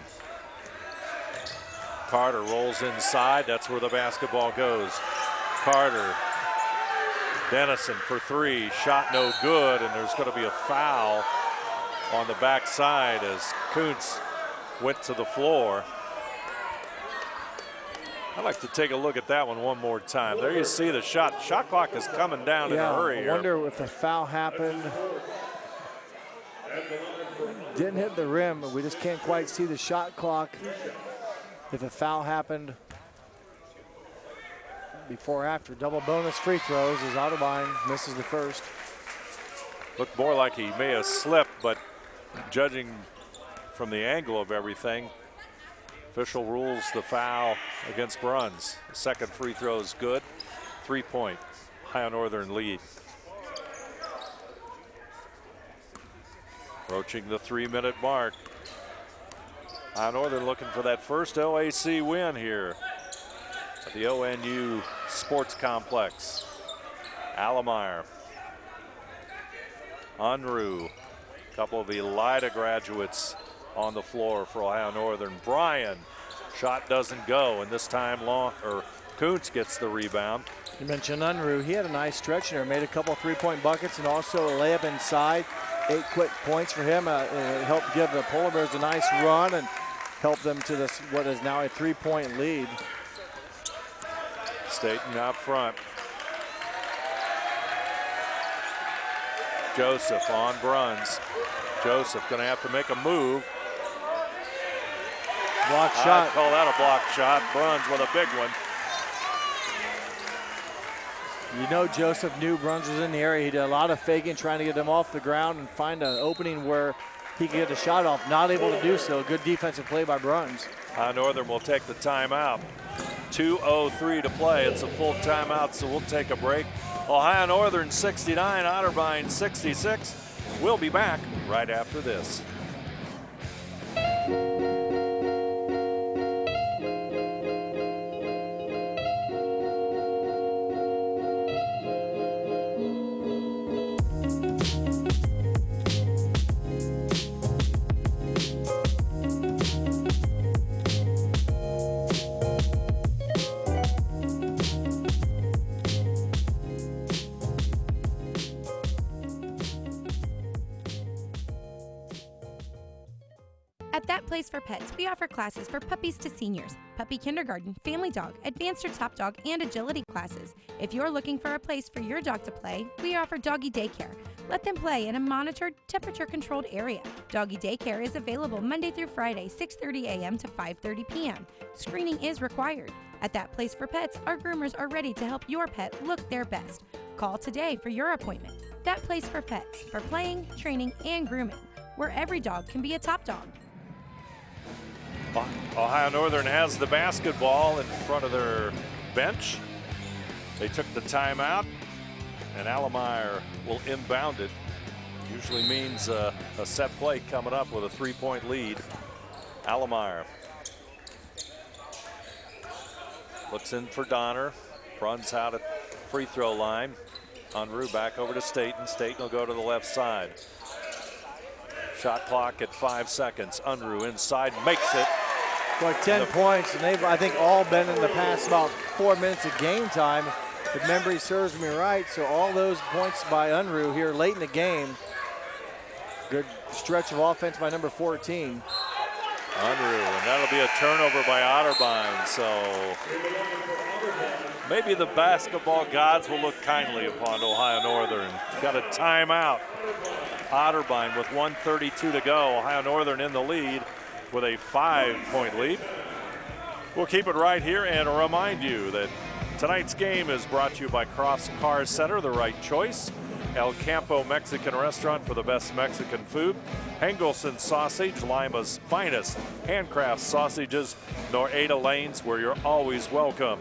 Carter rolls inside. That's where the basketball goes. Carter. Dennison for 3. Shot no good, and there's going to be a foul on the backside as Kuntz went to the floor. I'd like to take a look at that one more time. There you see the shot. Shot clock is coming down in a hurry here. I wonder if the foul happened. Didn't hit the rim, but we just can't quite see the shot clock. If a foul happened before or after. Double bonus free throws as Otterbein misses the first. Looked more like he may have slipped, but judging from the angle of everything, official rules the foul against Bruns. The second free throw is good. 3-point Ohio Northern lead. Approaching the 3-minute mark. Ohio Northern looking for that first OAC win here at the ONU Sports Complex. Allemeyer. Unruh. A couple of Elida graduates on the floor for Ohio Northern. Bryan, shot doesn't go, and this time Kuntz gets the rebound. You mentioned Unruh. He had a nice stretch there, made a couple 3-point buckets and also a layup inside. 8 quick points for him. It helped give the Polar Bears a nice run and help them to this what is now a 3-point lead. Staten out front. Joseph on Bruns. Joseph going to have to make a move. Block shot. I'd call that a block shot. Bruns with a big one. You know Joseph knew Bruns was in the area. He did a lot of faking, trying to get him off the ground and find an opening where he could get the shot off. Not able to do so. Good defensive play by Bruns. Northern will take the timeout. 2:03 to play. It's a full timeout, so we'll take a break. Ohio Northern 69, Otterbein 66. We'll be back right after this. At That Place for Pets, we offer classes for puppies to seniors, puppy kindergarten, family dog, advanced or top dog, and agility classes. If you're looking for a place for your dog to play, we offer doggy daycare. Let them play in a monitored, temperature-controlled area. Doggy daycare is available Monday through Friday, 6:30 a.m. to 5:30 p.m. Screening is required. At That Place for Pets, our groomers are ready to help your pet look their best. Call today for your appointment. That Place for Pets, for playing, training, and grooming, where every dog can be a top dog. Ohio Northern has the basketball in front of their bench. They took the timeout, and Allemeyer will inbound it. Usually means a set play coming up with a 3-point lead. Allemeyer looks in for Donner, runs out at free throw line. Unruh back over to Staten. Staten will go to the left side. Shot clock at 5 seconds. Unruh inside, makes it. Like 10 points, and they've, I think, all been in the past about 4 minutes of game time, if memory serves me right. So all those points by Unruh here late in the game. Good stretch of offense by number 14. Unruh, and that'll be a turnover by OTTERBEIN. So maybe the basketball gods will look kindly upon Ohio Northern. Got a timeout. OTTERBEIN with 1:32 to go. Ohio Northern in the lead with a 5-point lead. We'll keep it right here and remind you that tonight's game is brought to you by Cross Car Center, the right choice. El Campo Mexican Restaurant for the best Mexican food. Hengelson Sausage, Lima's finest handcraft sausages. Norada Lanes, where you're always welcome.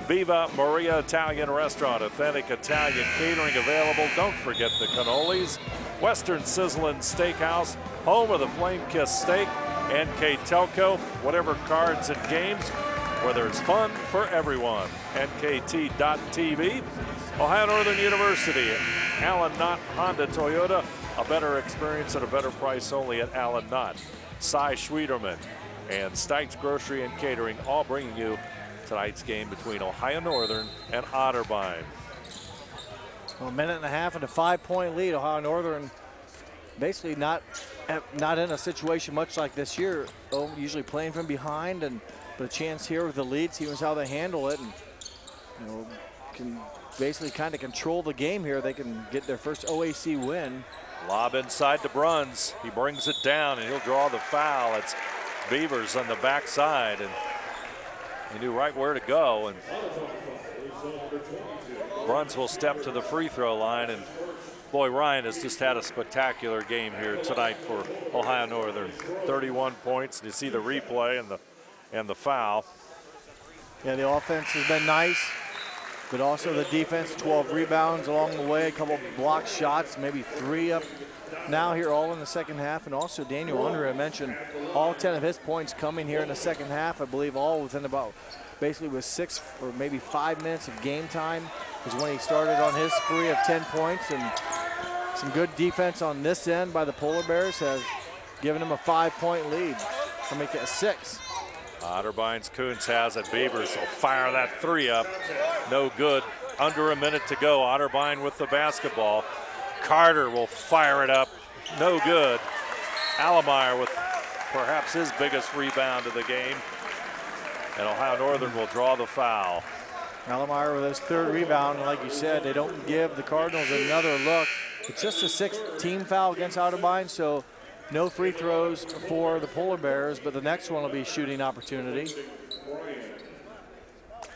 Viva Maria Italian Restaurant, authentic Italian catering available. Don't forget the cannolis. Western Sizzlin' Steakhouse, home of the flame-kissed steak. NKTelco, whatever cards and games, where there's fun for everyone. NKT.TV. Ohio Northern University, Allen Knott Honda Toyota, a better experience at a better price only at Allen Knott. Cy Schwederman and Stites Grocery and Catering, all bringing you tonight's game between Ohio Northern and OTTERBEIN. Well, a minute and a half and a 5-point lead. Ohio Northern basically not in a situation much like this year. Usually playing from behind, but a chance here with the lead, seeing how they handle it, and can basically kind of control the game here. They can get their first OAC win. Lob inside to Bruns. He brings it down, and he'll draw the foul. It's Beavers on the backside, and he knew right where to go. And Bruns will step to the free throw line, and boy, Ryan has just had a spectacular game here tonight for Ohio Northern. 31 points. You see the replay and the foul. Yeah, the offense has been nice, but also the defense. 12 rebounds along the way, a couple block shots, maybe 3 up now here, all in the second half. And also Daniel Unruh, I mentioned, all 10 of his points coming here in the second half. I believe all within about basically with 6 or maybe 5 minutes of game time is when he started on his spree of 10 points. And some good defense on this end by the Polar Bears has given him a 5-point lead. I'll make it a 6. OTTERBEIN's Kuntz has it. Beavers will fire that 3 up. No good. Under a minute to go. OTTERBEIN with the basketball. Carter will fire it up. No good. Allemeyer with perhaps his biggest rebound of the game. And Ohio Northern will draw the foul. Allemeyer with his 3rd rebound. And like you said, they don't give the Cardinals another look. It's just a 6th team foul against OTTERBEIN, so no free throws for the Polar Bears, but the next one will be shooting opportunity.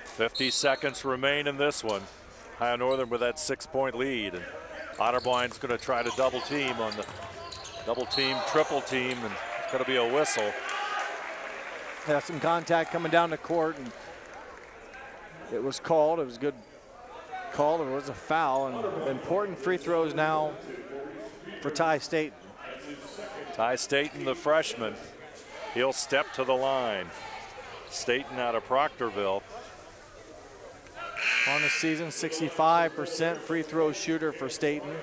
50 seconds remain in this one. Ohio Northern with that 6-point lead. And OTTERBEIN's going to try to double team on the double team, triple team, and it's going to be a whistle. Yeah, some contact coming down the court, and it was called. It was a good call. There was a foul, and important free throws now for Ty Staten. Ty Staten, the freshman, he'll step to the line. Staten out of Proctorville. On the season, 65% free throw shooter for Staten.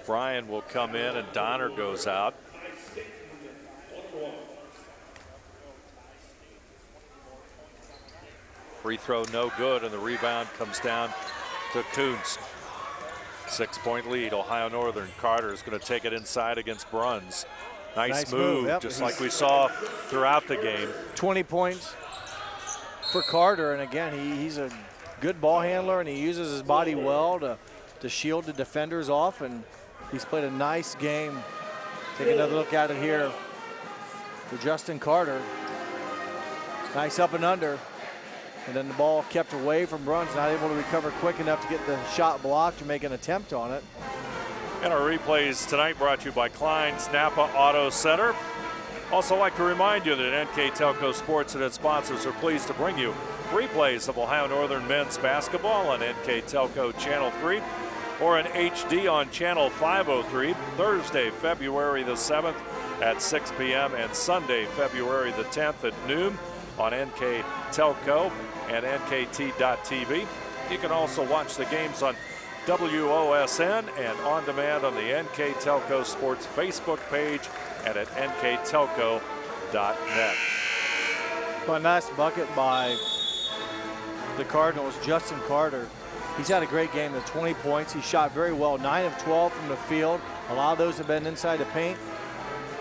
Bryan will come in, and Donner goes out. Free throw no good, and the rebound comes down to Kuntz. 6-point lead, Ohio Northern. Carter is going to take it inside against Bruns. Nice move, Yep. just like we saw throughout the game. 20 points for Carter, and again, he's a good ball handler, and he uses his body well to shield the defenders off, and he's played a nice game. Take another look at it here for Justin Carter. Nice up and under, and then the ball kept away from Bruns, not able to recover quick enough to get the shot blocked or make an attempt on it. And our replays tonight brought to you by Klein's Napa Auto Center. Also like to remind you that NKTelco Sports and its sponsors are pleased to bring you replays of Ohio Northern men's basketball on NKTelco Channel 3 or in HD on Channel 503 Thursday, February the 7th at 6 p.m. and Sunday, February the 10th at noon on NKTelco and NKT.TV. You can also watch the games on WOSN and on demand on the NKTelco Sports Facebook page and at nktelco.net. Well, a nice bucket by the Cardinals, Justin Carter. He's had a great game with 20 points. He shot very well, 9 of 12 from the field. A lot of those have been inside the paint.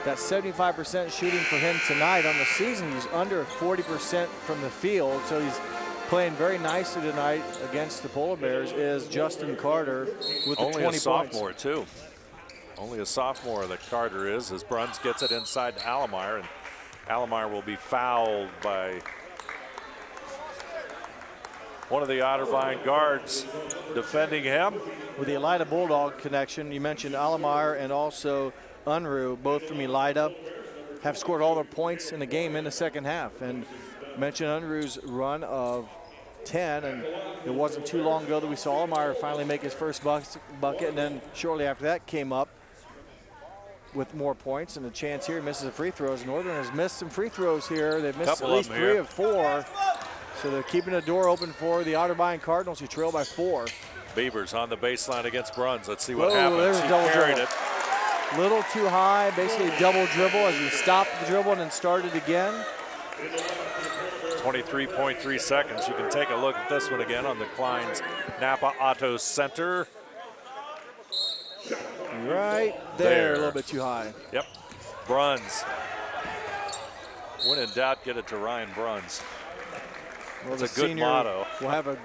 That's 75% shooting for him tonight. On the season, he's under 40% from the field, so he's playing very nicely tonight against the Polar Bears is Justin Carter with the 20 points. Only a sophomore, too. Only a sophomore that Carter is, as Bruns gets it inside to Allemeyer, and Allemeyer will be fouled by one of the Otterbein guards defending him. With the Elida Bulldog connection, you mentioned Allemeyer and also Unruh, both from Elida, have scored all their points in the game in the second half. And mentioned Unruh's run of 10, and it wasn't too long ago that we saw Allemeyer finally make his first bucket, and then shortly after that came up with more points and a chance here. He misses the free throws. Northern has missed some free throws here. They've missed at least 3 of 4. So they're keeping the door open for the Otterbein Cardinals, who trail by 4. Beavers on the baseline against Bruns. Let's see what happens. There's a double carried dribble. it. Little too high, basically double dribble as he stopped the dribble and then started again. 23.3 seconds. You can take a look at this one again on the Klein's Napa Auto Center. Right there, a little bit too high. Yep. Bruns. When in doubt, get it to Ryan Bruns. Well, That's a good motto. We'll have a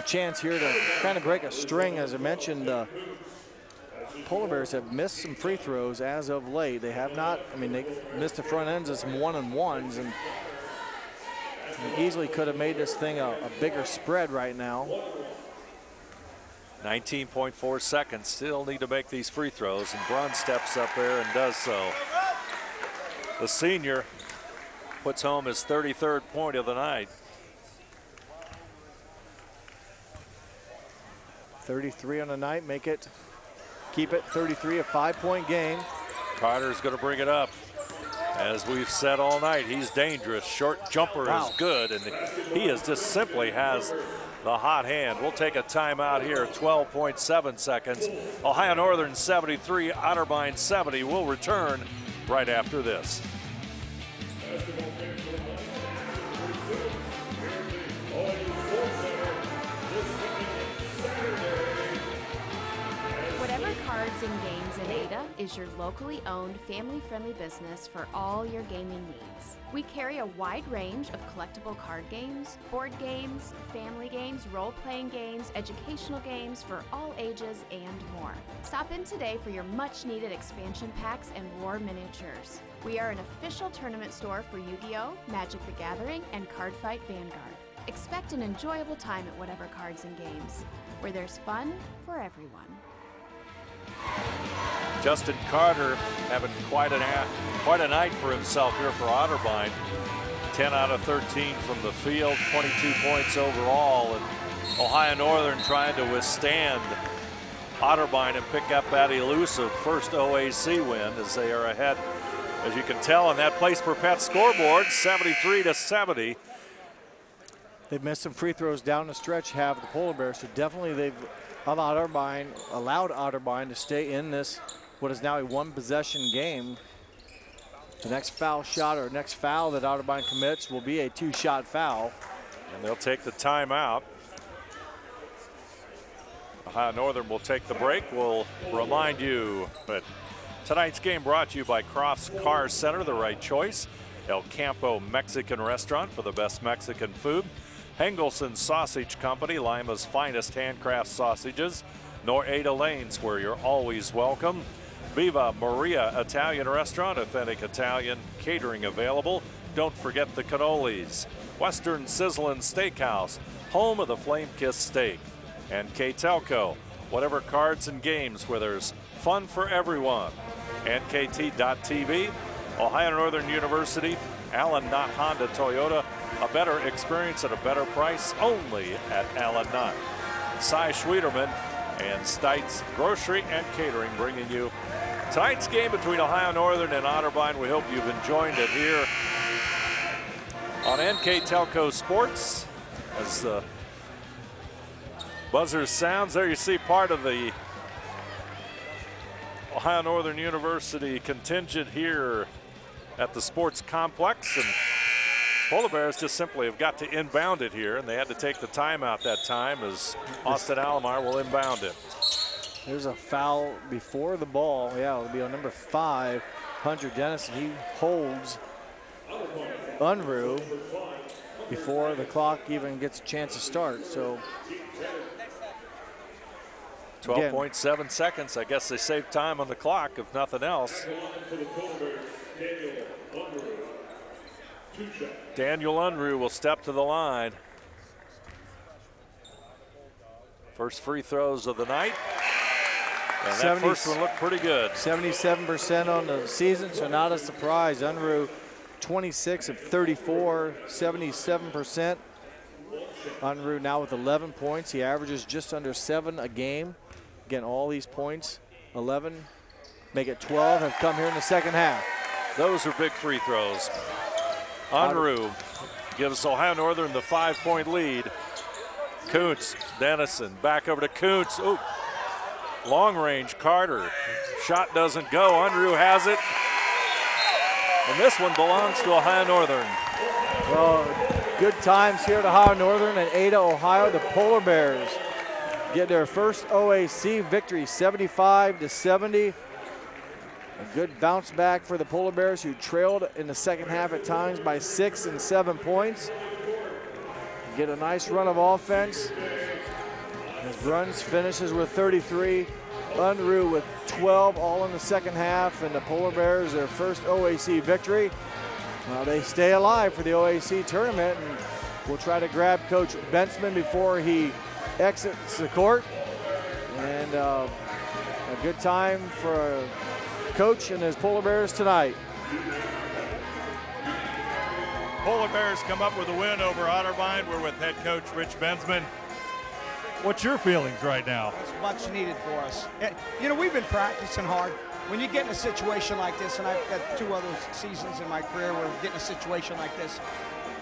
chance here to kind of break a string. As I mentioned, the Polar Bears have missed some free throws as of late. They have not, they missed the front ends of some 1-and-1s, and they easily could have made this thing a bigger spread right now. 19.4 seconds. Still need to make these free throws, and Bruns steps up there and does so. The senior puts home his 33rd point of the night. 33 on the night, keep it 33, a 5-point game. Carter's going to bring it up. As we've said all night, he's dangerous. Short jumper is good, and he just simply has the hot hand. We'll take a timeout here, 12.7 seconds. Ohio Northern 73, Otterbein 70. We'll return right after this. Whatever Cards and Games in Ada is your locally owned, family-friendly business for all your gaming needs. We carry a wide range of collectible card games, board games, family games, role-playing games, educational games for all ages, and more. Stop in today for your much-needed expansion packs and war miniatures. We are an official tournament store for Yu-Gi-Oh!, Magic the Gathering, and Cardfight Vanguard. Expect an enjoyable time at Whatever Cards and Games, where there's fun for everyone. Justin Carter having quite a night for himself here for Otterbein. 10 out of 13 from the field, 22 points overall, and Ohio Northern trying to withstand Otterbein and pick up that elusive first OAC win as they are ahead, as you can tell on that Place per Pet scoreboard, 73-70. They've missed some free throws down the stretch, have the Polar Bears, so definitely they've allowed Otterbein to stay in this, what is now a one-possession game. The next foul shot or next foul that Otterbein commits will be a 2-shot foul. And they'll take the timeout. Ohio Northern will take the break. We'll remind you that Tonight's game brought to you by Crofts Car Center, the right choice. El Campo Mexican Restaurant for the best Mexican food. Hengelson Sausage Company, Lima's finest handcraft sausages. Ada Lanes, where you're always welcome. Viva Maria Italian Restaurant, authentic Italian catering available. Don't forget the cannolis. Western Sizzlin' Steakhouse, home of the flame-kissed steak. NKTelco, whatever cards and games where there's fun for everyone. NKT.TV, Ohio Northern University, Allen Knott Honda Toyota, a better experience at a better price only at Allen Knott. Cy Schwederman and Stites Grocery and Catering bringing you tonight's game between Ohio Northern and Otterbein. We hope you've enjoyed it here on NKTelco Sports. As the buzzer sounds, there you see part of the Ohio Northern University contingent here at the sports complex, and Polar Bears just simply have got to inbound it here, and they had to take the timeout that time as Austin Alomar will inbound it. There's a foul before the ball. Yeah, it'll be on number 5, Hunter Dennison. He holds Unruh before the clock even gets a chance to start. So 12.7 seconds. I guess they saved time on the clock, if nothing else. Daniel Unruh will step to the line. First free throws of the night. And that first one looked pretty good. 77% on the season, so not a surprise. Unruh, 26 of 34, 77%. Unruh now with 11 points. He averages just under 7 a game. Again, all these points, 11, make it 12, have come here in the second half. Those are big free throws. Unruh gives Ohio Northern the 5-point lead. Kuntz, Dennison, back over to Kuntz. Ooh, long range, Carter. Shot doesn't go, Unruh has it. And this one belongs to Ohio Northern. Well, good times here at Ohio Northern and Ada, Ohio. The Polar Bears get their first OAC victory, 75-70. A good bounce back for the Polar Bears, who trailed in the second half at times by 6 and 7 points. Get a nice run of offense. As Bruns finishes with 33. Unruh with 12, all in the second half, and the Polar Bears their first OAC victory. They stay alive for the OAC tournament, and we'll try to grab Coach Bentzman before he exits the court. And a good time for Coach and his Polar Bears tonight. Polar Bears come up with a win over Otterbein. We're with head coach Rich Bentzman. What's your feelings right now? It's much needed for us. You know, we've been practicing hard. When you get in a situation like this, and I've got 2 other seasons in my career where we get in a situation like this,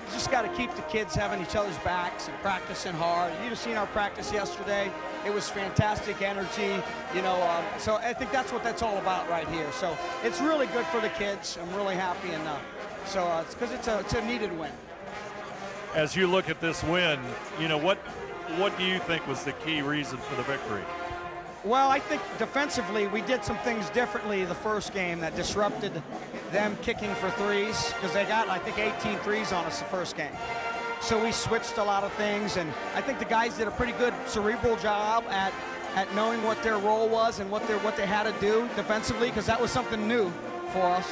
you just got to keep the kids having each other's backs and practicing hard. You've seen our practice yesterday. It was fantastic energy, you know, so I think that's what that's all about right here. So it's really good for the kids. I'm really happy, and so it's because it's a needed win. As you look at this win, you know, what do you think was the key reason for the victory? Well, I think defensively we did some things differently the first game that disrupted them kicking for threes, because they got, I think, 18 threes on us the first game. So we switched a lot of things, and I think the guys did a pretty good cerebral job at knowing what their role was and what they had to do defensively, because that was something new for us.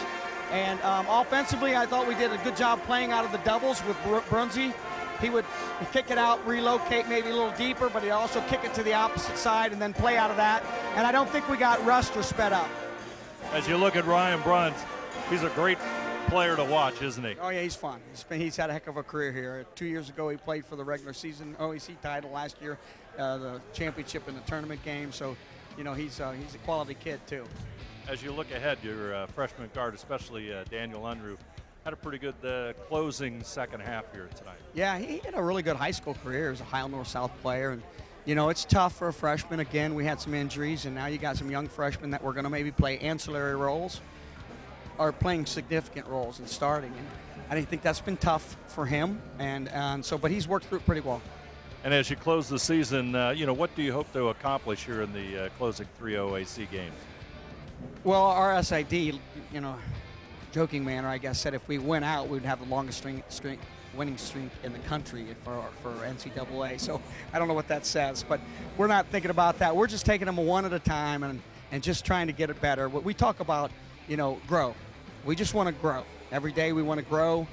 And offensively, I thought we did a good job playing out of the doubles with Brunzi. He would kick it out, relocate maybe a little deeper, but he'd also kick it to the opposite side and then play out of that. And I don't think we got rushed or sped up. As you look at Ryan Bruns, he's a great player to watch, isn't he? Oh, yeah, he's fun. He's had a heck of a career here. 2 years ago, he played for the regular season OAC title. Last year, the championship in the tournament game. So, you know, he's a quality kid, too. As you look ahead, your freshman guard, especially Daniel Unruh, had a pretty good closing second half here tonight. Yeah, he had a really good high school career. He was a Ohio North-South player, and you know, it's tough for a freshman. Again, we had some injuries, and now you got some young freshmen that were going to maybe play ancillary roles or playing significant roles and starting. And I think that's been tough for him, and so, but he's worked through it pretty well. And as you close the season, you know, what do you hope to accomplish here in the closing 3 OAC games? Well, our SID, you know, joking manner, I guess, said if we went out, we'd have the longest winning streak in the country for NCAA. So I don't know what that says, but we're not thinking about that. We're just taking them one at a time and just trying to get it better. What we talk about, you know, grow. We just want to grow. Every day we want to grow.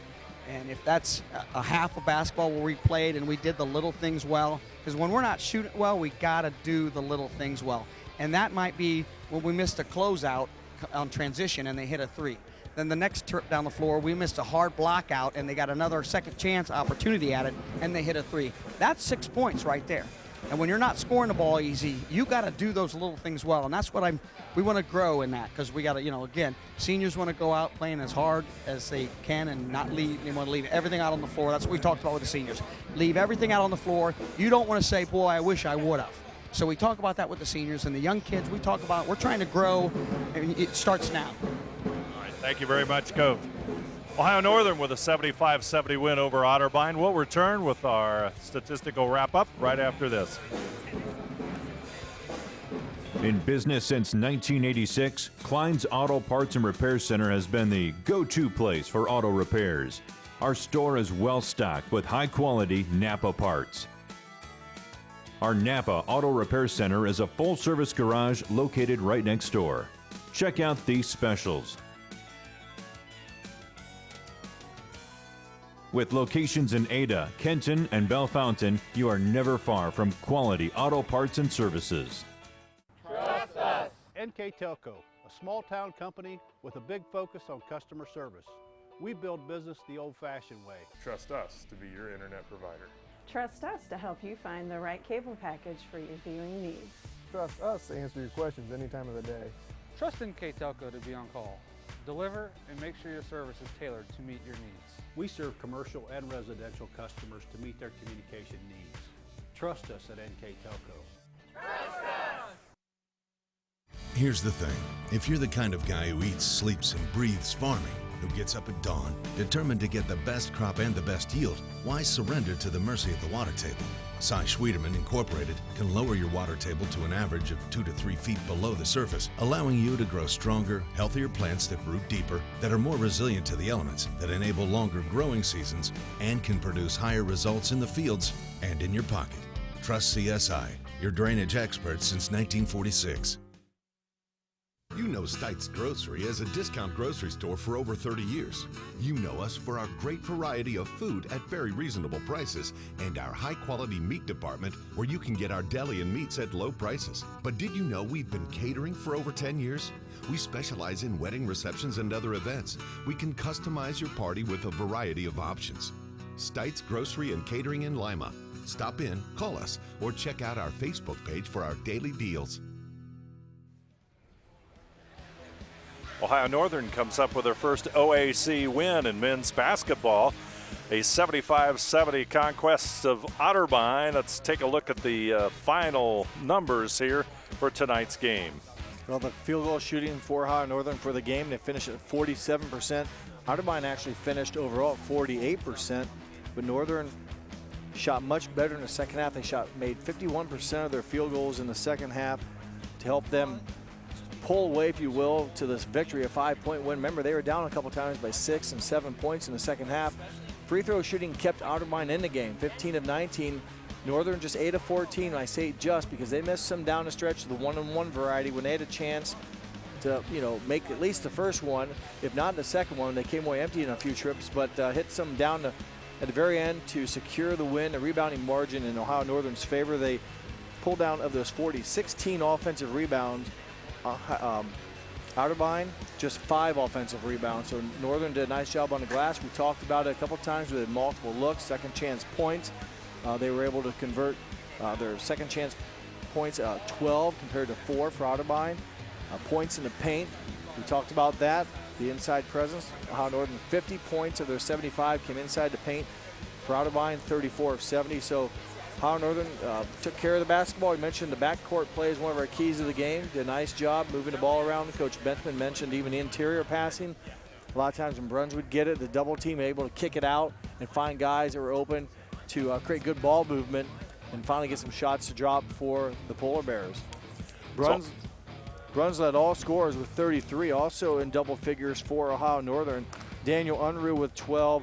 And if that's a half of basketball where we played and we did the little things well, because when we're not shooting well, we got to do the little things well. And that might be when we missed a closeout on transition and they hit a three. Then the next trip down the floor, we missed a hard block out and they got another second chance opportunity at it and they hit a three. That's 6 points right there. And when you're not scoring the ball easy, you got to do those little things well. And that's what we want to grow in that, because we got to, you know, again, seniors want to go out playing as hard as they can and not leave. They want to leave everything out on the floor. That's what we talked about with the seniors. Leave everything out on the floor. You don't want to say, boy, I wish I would have. So we talk about that with the seniors and the young kids. We talk about, we're trying to grow, and it starts now. All right, thank you very much, Coach. Ohio Northern with a 75-70 win over Otterbein. We'll return with our statistical wrap-up right after this. In business since 1986, Klein's Auto Parts and Repair Center has been the go-to place for auto repairs. Our store is well stocked with high-quality Napa parts. Our Napa Auto Repair Center is a full-service garage located right next door. Check out these specials. With locations in Ada, Kenton, and Bellefontaine, you are never far from quality auto parts and services. Trust us. NKTelco, a small-town company with a big focus on customer service. We build business the old-fashioned way. Trust us to be your internet provider. Trust us to help you find the right cable package for your viewing needs. Trust us to answer your questions any time of the day. Trust NKTelco to be on call. Deliver and make sure your service is tailored to meet your needs. We serve commercial and residential customers to meet their communication needs. Trust us at NKTelco. Here's the thing. If you're the kind of guy who eats, sleeps, and breathes farming, who gets up at dawn, determined to get the best crop and the best yield, why surrender to the mercy of the water table? Cy Schwiedemann Incorporated can lower your water table to an average of 2 to 3 feet below the surface, allowing you to grow stronger, healthier plants that root deeper, that are more resilient to the elements, that enable longer growing seasons, and can produce higher results in the fields and in your pocket. Trust CSI, your drainage experts since 1946. You know Stites Grocery as a discount grocery store for over 30 years. You know us for our great variety of food at very reasonable prices and our high-quality meat department where you can get our deli and meats at low prices. But did you know we've been catering for over 10 years? We specialize in wedding receptions and other events. We can customize your party with a variety of options. Stites Grocery and Catering in Lima. Stop in, call us, or check out our Facebook page for our daily deals. Ohio Northern comes up with their first OAC win in men's basketball, a 75-70 conquest of Otterbein. Let's take a look at the final numbers here for tonight's game. Well, the field goal shooting for Ohio Northern for the game, they finished at 47%. Otterbein actually finished overall at 48%, but Northern shot much better in the second half. They made 51% of their field goals in the second half to help them pull away, if you will, to this victory, a 5-point win. Remember, they were down a couple times by 6 and 7 points in the second half. Free throw shooting kept Otterbein in the game, 15 of 19. Northern just 8 of 14. And I say just because they missed some down the stretch of the one-on-one variety when they had a chance to, you know, make at least the first one, if not the second one. They came away empty in a few trips, but hit some down at the very end to secure the win. A rebounding margin in Ohio Northern's favor. They pulled down of those 16 offensive rebounds. Otterbein, just 5 offensive rebounds. So Northern did a nice job on the glass. We talked about it a couple times with multiple looks, second chance points. They were able to convert their second chance points, 12 compared to 4 for Otterbein. Points in the paint, we talked about that. The inside presence, Ohio Northern 50 points of their 75 came inside the paint. For Otterbein, 34 of 70. So Ohio Northern took care of the basketball. We mentioned the backcourt play is one of our keys of the game. Did a nice job moving the ball around. Coach Benthman mentioned even interior passing. A lot of times when Bruns would get it, the double team able to kick it out and find guys that were open to create good ball movement and finally get some shots to drop for the Polar Bears. Bruns. Runs led all scorers with 33, also in double figures for Ohio Northern. Daniel Unruh with 12,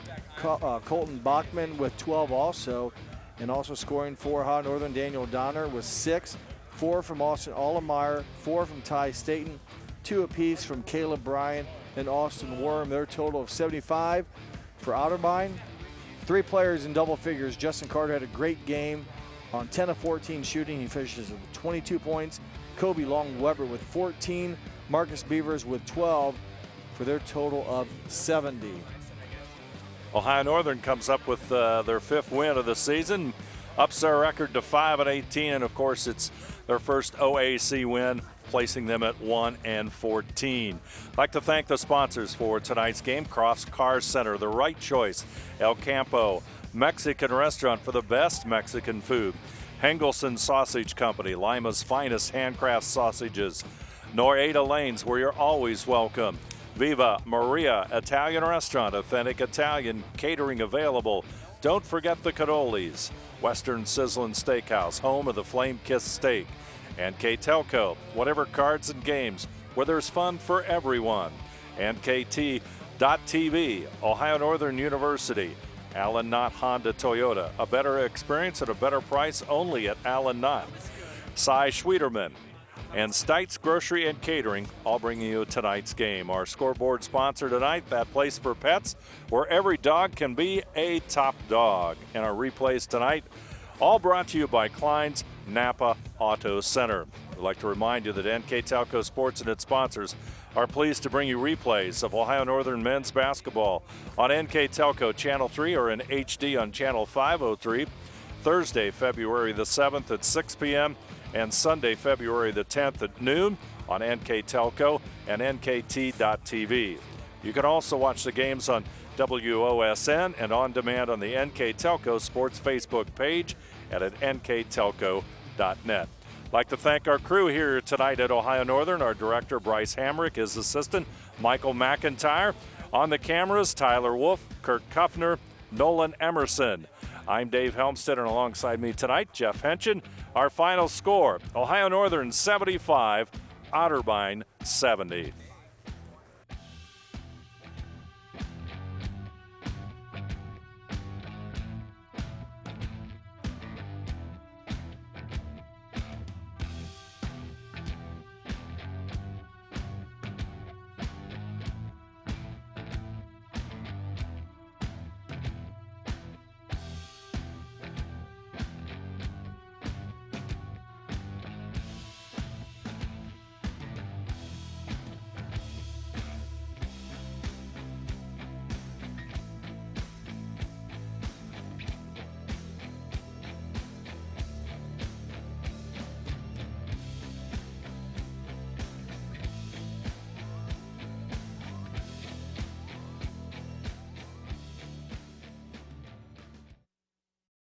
Colton Bachman with 12 also, and also scoring for Ohio Northern, Daniel Donner with 6, 4 from Austin Allemeyer, 4 from Ty Staten, 2 apiece from Caleb Bryan and Austin Worm. Their total of 75 for Otterbein. 3 players in double figures. Justin Carter had a great game on 10 of 14 shooting. He finishes with 22 points. Kobe Long-Weber with 14. Marcus Beavers with 12 for their total of 70. Ohio Northern comes up with their 5th win of the season, ups their record to 5-18, and of course it's their first OAC win, placing them at 1-14. I'd like to thank the sponsors for tonight's game. Crofts Car Center, the right choice. El Campo Mexican Restaurant for the best Mexican food. Hengelson Sausage Company, Lima's finest handcraft sausages. Norada Lanes, where you're always welcome. Viva Maria Italian Restaurant, authentic Italian catering available. Don't forget the cannolis. Western Sizzlin' Steakhouse, home of the flame-kissed steak. NKTelco, whatever cards and games, where there's fun for everyone. NKT.TV, Ohio Northern University. Allen Knott Honda Toyota, a better experience at a better price only at Allen Knott. Cy Schwederman and Stites Grocery and Catering, all bringing you tonight's game. Our scoreboard sponsor tonight, That Place for Pets, where every dog can be a top dog. And our replays tonight, all brought to you by Klein's Napa Auto Center. We'd like to remind you that NKTelco Sports and its sponsors are pleased to bring you replays of Ohio Northern men's basketball on NKTelco Channel 3 or in HD on Channel 503, Thursday, February the 7th at 6 p.m., and Sunday, February the 10th at noon on NKTelco and NKT.TV. You can also watch the games on WOSN and on demand on the NKTelco Sports Facebook page and at nktelco.net. I'd like to thank our crew here tonight at Ohio Northern, our director Bryce Hamrick, his assistant Michael McIntyre. On the cameras, Tyler Wolf, Kirk Kuffner, Nolan Emerson. I'm Dave Helmstead, and alongside me tonight, Jeff Henchen. Our final score, Ohio Northern 75, Otterbein 70.